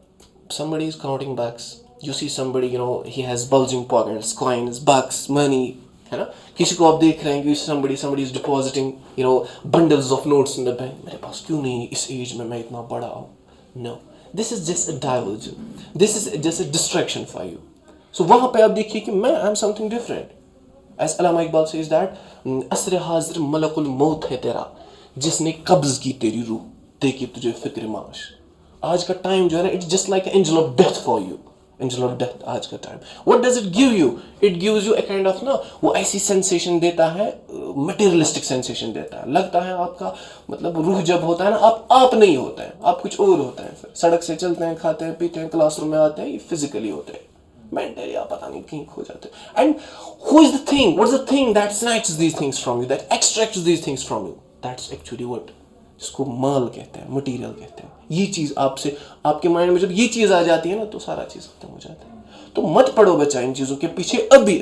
somebody is counting bucks, you see somebody, he has bulging pockets, coins, bucks, money, है ना। किसी को आप देख रहे हैं कि somebody is depositing, bundles of notes in the bank, मेरे पास क्यों नहीं, इस एज में मैं इतना बड़ा हूँ। No, this is just a diversion, this is just a distraction for you. So वहाँ पे आप देखिए कि मैं I'm something different. As Allama Iqbal says that असर हाजिर मलकुल मौत है तेरा, जिसने कब्ज की तेरी रूह, देखी तुझे फिक्र माश। आज का टाइम जो है ना, it's just like angel of death for you, angel of death आज का time. What does it give you? It gives U a kind of ना, वो ऐसी सेंसेशन देता है, मटेरियलिस्टिक सेंसेशन देता है, लगता है आपका मतलब रूह जब होता है ना, आप नहीं होते हैं, आप कुछ और होते हैं। फिर सड़क से चलते हैं, खाते हैं, पीते हैं, क्लासरूम में आते हैं, ये फिजिकली होते हैं, मेंटली आप पता नहीं कहीं खो जाते हैं। And who is the thing, what is the thing that snatches these things from you, that extracts these things from you, that's actually what, जिसको माल कहते हैं, मटेरियल कहते हैं। ये चीज़ आपसे, आपके माइंड में जब ये चीज़ आ जाती है ना, तो सारा चीज़ खत्म हो जाता है। तो मत पढ़ो बच्चा इन चीज़ों के पीछे अभी,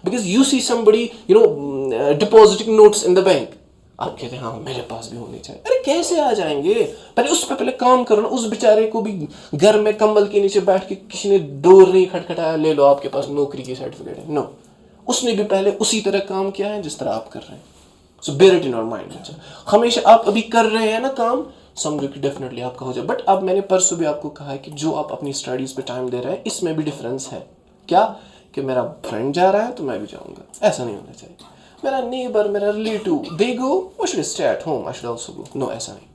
because you see somebody depositing notes in the bank, आप कहते हैं हाँ मेरे पास भी होने चाहिए। अरे कैसे आ जाएंगे, पहले उस पर पहले काम करो ना। उस बेचारे को भी घर में कंबल के नीचे बैठ के किसी ने डोर नहीं खटखटाया, ले लो आपके पास नौकरी की सर्टिफिकेट है, नो, उसने भी पहले उसी तरह काम किया है जिस तरह आप कर रहे हैं। So bear it in your mind. हमेशा आप अभी कर रहे हैं ना काम, समझो कि डेफिनेटली आपका हो जाए। बट अब मैंने परसों भी आपको कहा है कि जो आप अपनी स्टडीज़ पे टाइम दे रहे हैं, इसमें भी डिफरेंस है। क्या कि मेरा फ्रेंड जा रहा है तो मैं भी जाऊँगा, ऐसा नहीं होना चाहिए। मेरा नेबर, मेरा relative, they go, I should stay at home, I should also go, no, ऐसा नहीं।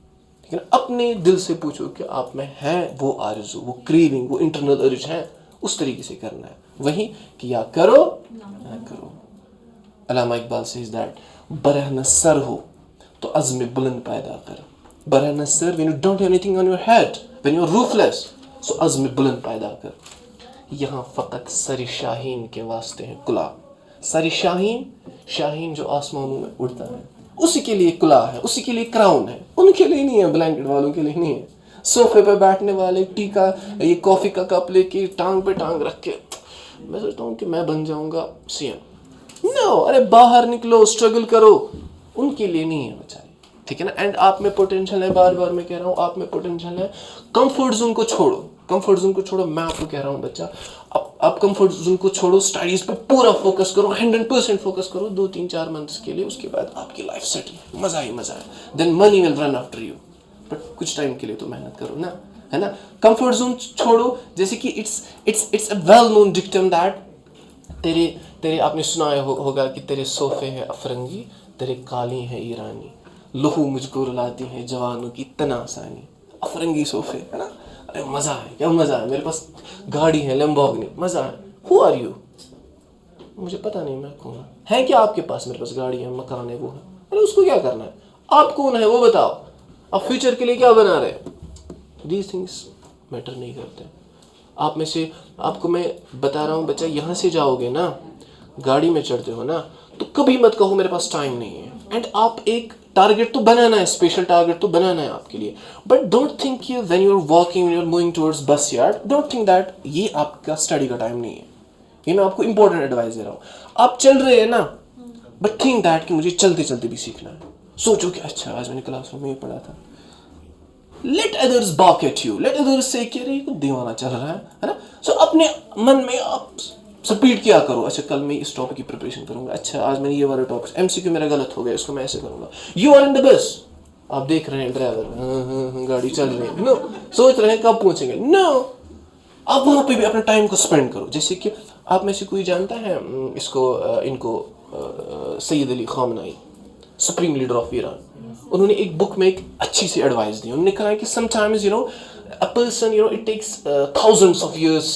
लेकिन अपने दिल से पूछो कि आप में है वो आरज़ू, वो क्रेविंग, वो इंटरनल अर्ज है, उस तरीके से करना है। वही कि या करो ना करो. अल्लामा इकबाल says that बरहना सर हो तो अज़्म बुलंद पैदा कर. बरहना sir when you don't have anything on your head, when you are roofless, so अज़्म बुलंद पैदा कर. यहाँ फ़कत सर शाहीन के वास्ते हैं कुला. सर शाहीन, शाहीन जो आसमानों में उड़ता है, उसी के लिए कुला है, उसी के लिए क्राउन है. उनके लिए नहीं है, ब्लैंकेट वालों के लिए नहीं है. सोफे पे बैठने वाले टी का ये कॉफ़ी का कप लेके टांग पे टांग रख के मैं सोचता हूँ कि मैं बन जाऊँगा सीएम. नो, अरे बाहर निकलो, स्ट्रगल करो. उनके लिए नहीं है बेचारे. ठीक है ना. एंड आप में पोटेंशियल है, बार बार मैं कह रहा हूँ, आप में पोटेंशियल है. कंफर्ट जोन को छोड़ो, कंफर्ट जोन को छोड़ो. मैं आपको कह रहा हूँ बच्चा, आप कंफर्ट जोन को छोड़ो, स्टडीज पे पूरा फोकस करो, 100% फोकस करो 2-3-4 मंथ्स के लिए. उसके बाद आपकी लाइफ सेटल, मजा ही मजा है. Then money will run after you. But कुछ टाइम के लिए तो मेहनत करो ना, है ना. कंफर्ट जोन छोड़ो. जैसे कि it's a well known dictum that तेरे आपने सुना होगा कि तेरे सोफे हैं अफरंगी, तेरे काली हैं ईरानी, लहू मुझको रुलाती है जवानों की तनासानी. अफरंगी सोफे, है ना. अरे मज़ा है, क्या मज़ा है. मेरे पास गाड़ी है लैम्बोर्गिनी, मज़ा है. Who are you? मुझे पता नहीं मैं कौन है. क्या आपके पास? मेरे पास गाड़ी है, मकान है, वो है. अरे उसको क्या करना है? आप कौन है वो बताओ. आप फ्यूचर के लिए क्या बना रहे हैं? दीज थिंग्स मैटर नहीं करते. आप में से आपको मैं बता रहा हूँ बच्चा, यहाँ से जाओगे ना, गाड़ी में चढ़ते हो ना, तो कभी मत कहो मेरे पास टाइम नहीं है. एंड आप एक टारगेट तो बनाना है, स्पेशल टारगेट तो बनाना है आपके लिए. But don't think you when you are walking, when you are moving towards bus yard, don't think that ये आपका स्टडी का टाइम नहीं है. ये मैं आपको इंपॉर्टेंट एडवाइस दे रहा हूँ. आप चल रहे हैं ना, बट थिंक दैट कि मुझे चलते चलते भी सीखना है. सोचो कि अच्छा आज मैंने क्लासरूम में ये पढ़ा था. लेट अदर्स बाक एट यू, लेट अदर्स से कि अरे कुछ दीवाना चल रहा है ना. सो अपने मन में आप रिपीट किया करो. अच्छा कल मैं इस टॉपिक की प्रिपरेशन करूंगा. अच्छा आज मैंने ये वाला टॉपिक, एमसीक्यू मेरा गलत हो गया, इसको मैं ऐसे करूंगा. You are in the bus, आप देख रहे हैं ड्राइवर गाड़ी चल रही है. नो, सोच रहे हैं कब पहुंचेंगे. नो, आप वहाँ पे भी अपना टाइम को स्पेंड करो. जैसे कि आप में से कोई जानता है इनको Syed Ali खामनाई, supreme leader of Iran. उन्होंने एक बुक में एक अच्छी सी एडवाइस दी. उन्होंने कहा कि sometimes a person, it takes thousands of years,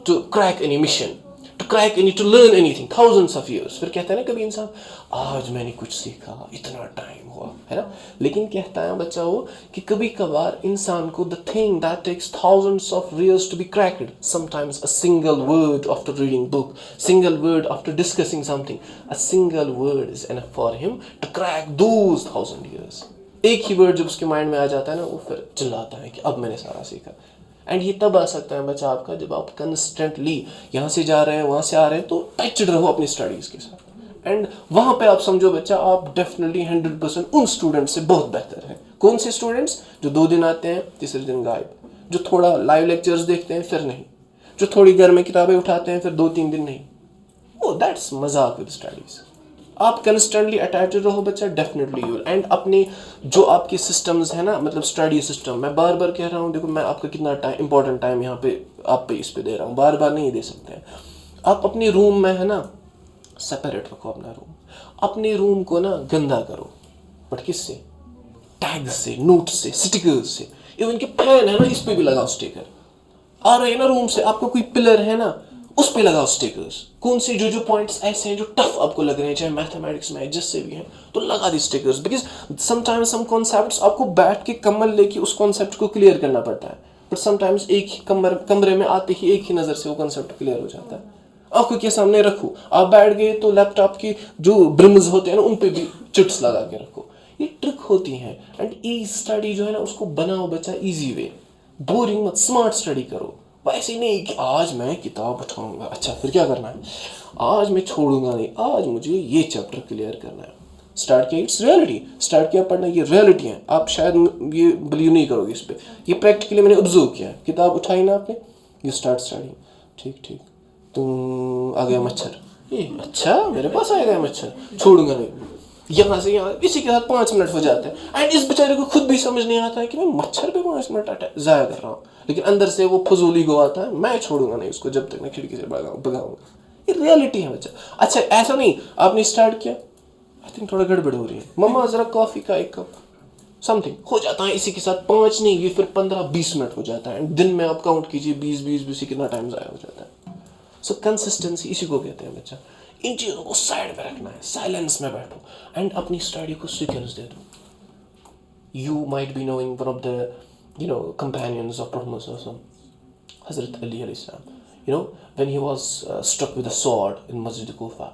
to crack any mission, to learn anything, thousands of years. फिर कहता है ना कभी इंसान, आज मैंने कुछ सीखा, इतना टाइम हुआ, है ना. लेकिन कहता है बच्चा वो कि कभी कभार इंसान को the thing that takes thousands of years to be cracked, sometimes a single word after reading book, single word after discussing something, a single word is enough for him to crack those 1000 years. एक ही word जब उसके mind में आ जाता है ना, वो फिर चिल्लाता है कि अब मैंने सारा सीखा. एंड ये तब आ सकता है बच्चा आपका जब आप कंसिस्टेंटली यहाँ से जा रहे हैं, वहाँ से आ रहे हैं, तो टच्ड रहो अपनी स्टडीज़ के साथ. एंड वहाँ पे आप समझो बच्चा, आप डेफिनेटली 100% उन स्टूडेंट्स से बहुत बेहतर हैं. कौन से स्टूडेंट्स? जो 2 दिन आते हैं, तीसरे दिन गायब. जो थोड़ा लाइव लेक्चर्स देखते हैं फिर नहीं. जो थोड़ी घर में किताबें उठाते हैं फिर 2-3 दिन नहीं. ओ दैट्स मजाक विद स्टडीज़. आप कंस्टेंटली अटैच रहो बच्चा, डेफिनेटली यू. एंड अपने जो आपके सिस्टम्स है ना, मतलब स्टडी सिस्टम, मैं बार बार कह रहा हूँ, देखो मैं आपका कितना इंपॉर्टेंट टाइम यहाँ पे आप पे इस पे दे रहा हूँ, बार बार नहीं दे सकते हैं. आप अपने रूम में है ना सेपरेट रखो अपना रूम. अपने रूम को ना गंदा करो, बट किससे? टैग्स से, नोट्स से, स्टिकर्स से. इवन के फैन है ना, इस पे भी लगाओ स्टिकर. आ रहे हैं ना रूम से, आपका कोई पिलर है ना, उस पे लगाओ स्टिकर्स. कौन से जो पॉइंट्स ऐसे हैं जो टफ आपको लग रहे हैं, चाहे मैथमेटिक्स में जिससे भी हैं, तो लगा दी stickers. Because sometimes some concepts आपको बैठ के कमल लेके उस कॉन्सेप्ट को क्लियर करना पड़ता है. बट समटाइम्स एक ही कमरे में आते ही एक ही नज़र से वो कॉन्सेप्ट क्लियर हो जाता है. आंखों के सामने रखो. आप बैठ गए तो लैपटॉप की जो ब्रिम्स होते हैं ना, उन पे भी चिट्स लगा के रखो. ये ट्रिक होती है. एंड ई स्टडी जो है ना, उसको बनाओ बच्चा ईजी वे. बोरिंग मत, स्मार्ट स्टडी करो. वैसे नहीं कि आज मैं किताब उठाऊंगा, अच्छा फिर क्या करना है, आज मैं छोड़ूंगा नहीं, आज मुझे ये चैप्टर क्लियर करना है. स्टार्ट किया, इट्स रियलिटी. स्टार्ट किया पढ़ना, ये रियलिटी है. आप शायद ये बिलीव नहीं करोगे इस पर. ये प्रैक्टिकली मैंने ऑब्जर्व किया है. किताब उठाई ना आपने, यू स्टार्ट स्टडी. ठीक तुम आ गया मच्छर. ये अच्छा मेरे पास आ गया मच्छर, छोड़ूंगा नहीं. यहाँ से यहाँ इसी के साथ 5 मिनट हो जाते हैं. एंड इस बेचारे को खुद भी समझ नहीं आता है कि मैं मच्छर पे 5 मिनट ज़ाया कर रहा हूँ. लेकिन अंदर से वो फजूली को आता है, मैं छोड़ूंगा नहीं उसको जब तक मैं खिड़की से भगाऊंगा. ये रियलिटी है बच्चा. अच्छा ऐसा नहीं, आपने स्टार्ट किया, आई थिंक थोड़ा गड़बड़ हो रही है, मम्मा ज़रा कॉफ़ी का 1 कप, समथिंग हो जाता है. इसी के साथ 5 नहीं, ये फिर 15-20 मिनट हो जाता है. एंड दिन में आप काउंट कीजिए, 20 कितना टाइम ज़ाया हो जाता है. सो कंसिस्टेंसी इसी को कहते हैं बच्चा। इन चीज़ों को साइड पे रखना है, साइलेंस में बैठो एंड अपनी स्टडी को सीक्वेंस दे दो। You might be knowing one of the companions of Prophet Hazrat Ali alayhi salam. When he was struck with a sword in Masjid Kufa,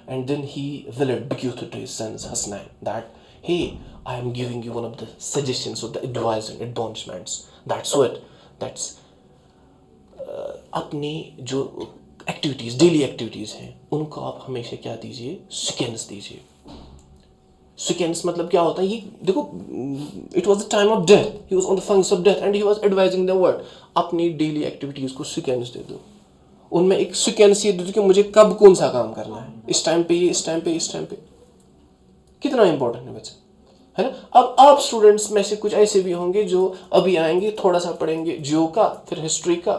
and then he willed bequeathed to his sons Hasnain that, hey, I am giving you one of the suggestions or the advice and admonishments. That's अपनी जो activities, daily activities हैं, उनको आप हमेशा क्या दीजिए, sequence दीजिए। Sequence मतलब क्या होता है, ये देखो, it was the time of death, he was on the फंक्स of death and he was advising the word. अपनी डेली एक्टिविटीज़ को सीक्वेंस दे दो, उनमें एक सीक्वेंस ये दे दो कि मुझे कब कौन सा काम करना है, इस टाइम पे ये, इस टाइम पे, इस टाइम पे। कितना इंपॉर्टेंट है बच्चा, है ना। अब आप स्टूडेंट्स में से कुछ ऐसे भी होंगे जो अभी आएंगे, थोड़ा सा पढ़ेंगे जियो का, फिर हिस्ट्री का,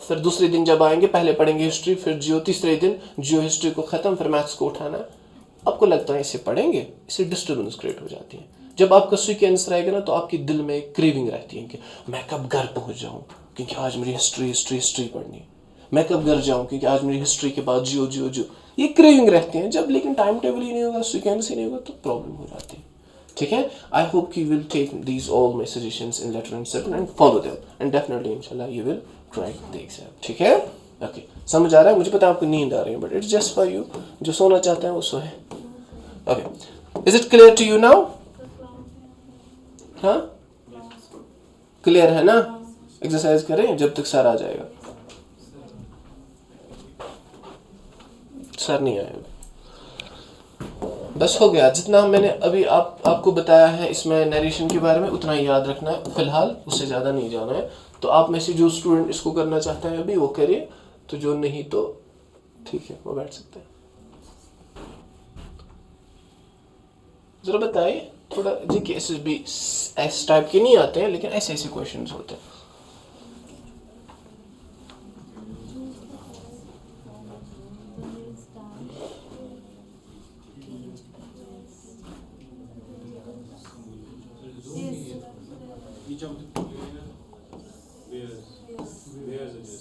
फिर दूसरे दिन जब आएंगे पहले पढ़ेंगे हिस्ट्री, फिर जियो, तीसरे दिन जियो हिस्ट्री को ख़त्म, फिर मैथ्स को उठाना है। आपको लगता है इसे पढ़ेंगे, इससे डिस्टर्बेंस क्रिएट हो जाती है। जब आपका सीक्वेंस रहेगा ना, तो आपके दिल में एक क्रेविंग रहती है कि मैं कब घर पहुंच जाऊं, क्योंकि आज मेरी हिस्ट्री पढ़नी है। मैं कब घर जाऊं, क्योंकि आज मेरी हिस्ट्री के बाद जियो, ये क्रेविंग रहती है। जब लेकिन टाइम टेबल ही नहीं होगा, सीक्वेंस ही नहीं होगा, तो प्रॉब्लम हो जाती है। ठीक है, I hope you will take these all my suggestions in letter and set and follow them, and definitely इंशाल्लाह you will try the exam. ठीक है, ओके, समझ आ रहा है? मुझे पता है आपको नींद आ रही है, but it's just for you. जो सोना चाहते हैं वो सोए। Okay, is it clear to you now? हाँ, क्लियर है ना? एक्सरसाइज करें जब तक सर आ जाएगा। सर नहीं आएगा, बस हो गया। जितना मैंने अभी आपको बताया है इसमें नरेशन के बारे में, उतना ही याद रखना है फिलहाल, उससे ज़्यादा नहीं जाना है। तो आप में से जो स्टूडेंट इसको करना चाहते हैं अभी वो करिए, तो जो नहीं तो ठीक है, वो बैठ सकते हैं। जरा बताइए थोड़ा जी, कि ऐसे भी इस टाइप के नहीं आते हैं, लेकिन ऐसे क्वेश्चंस होते हैं। Each of the where's it is.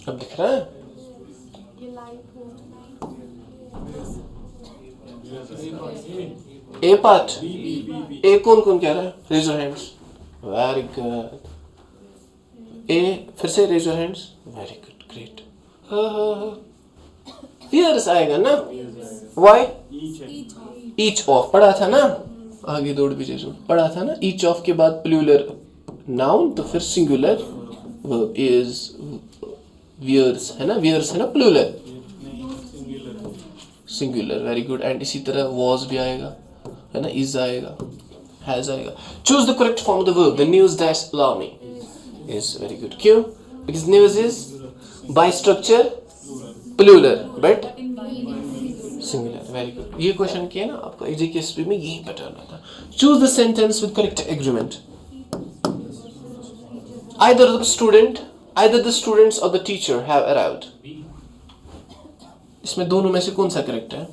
अब दिख रहा है? ए पार्ट, ए कौन कौन कह रहा है? Raise your hands. Very good. ए फिर से raise your hands. Very good, great. Here's आएगा ना? व्हाई? ईच ऑफ पढ़ा था ना, आगे दौड़ पीछे जोड़ पढ़ा था ना। ईच ऑफ के बाद प्लूरल नाउन, तो फिर सिंगुलर वर्ब इज वियर्स, है ना? वियर्स है ना plural, singular. Very good. And इसी तरह वॉज भी आएगा, है ना? इज आएगा, हैज आएगा। Choose the correct form of the verb. The news that's alarming is very good. क्यों? Because news is by structure plural but singular. Very good. ये क्वेश्चन किया ना आपको एजीकेएसपी में, यही पैटर्न आता है। Choose the sentence with correct agreement. Either the students or the teacher have arrived. इसमें दोनों में से कौन सा करेक्ट है?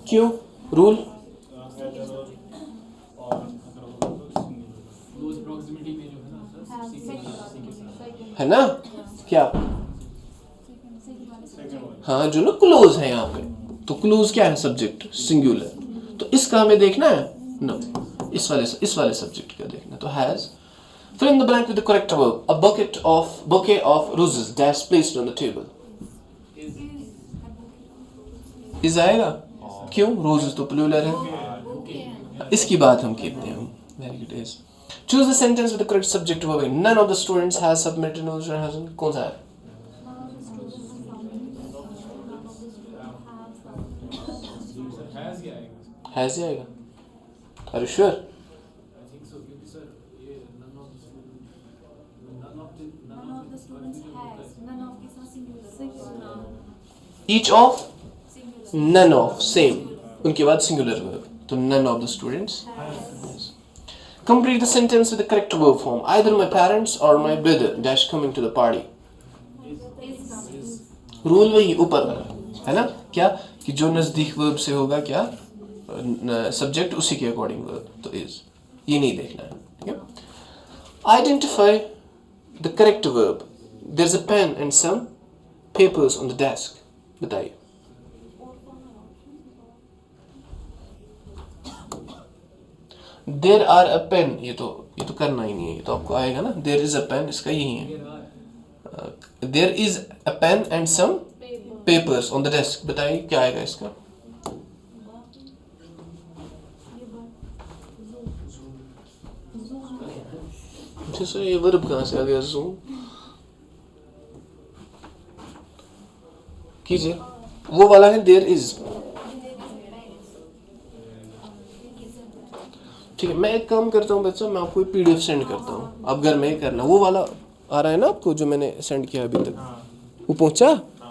क्यों? रूल है ना? क्या? हाँ, जो ना क्लोज है यहाँ पे, तो क्लोज क्या है? Subject singular. तो इसका हमें देखना है? नो, इस वाले सब्जेक्ट का देखना। तो has. Fill in the blank with the correct verb. A bouquet of roses dash placed on the table. Is आएगा? क्यों? Roses तो प्लूरल है, इसकी बात हम कहते हैं। Very good. Is. Choose the sentence with the correct subject verb. None of the students has submitted notes or hasn't. कौन सा है? Has ही आएगा। Are you sure? Each of, none of, same. उनके बाद singular verb, तो none of the students has. Complete the sentence with the correct verb form. Either my parents or my brother dash coming to the party. Rule वही ऊपर वाला है ना? क्या कि जो नजदीक वर्ब से होगा क्या सब्जेक्ट, उसी के अकॉर्डिंग वर्ब, तो इज। ये नहीं देखना है, ठीक है? Identify the correct verb. There is a pen and some papers on the desk. बताइए. देयर आर अ पेन, ये तो करना ही नहीं है, ये तो आपको आएगा ना. देयर इज अ पेन, इसका यही है. There is a pen and some papers on the desk. बताइए क्या आएगा इसका. जैसे ये वर्ब कहाँ से आ गया. जूम कीजिए. वो वाला है देयर इज. ठीक है, मैं एक काम करता हूँ बच्चों, मैं आपको PDF सेंड करता हूँ, आप घर में ही करना. वो वाला आ रहा है ना आपको जो मैंने सेंड किया अभी तक, वो पहुंचा.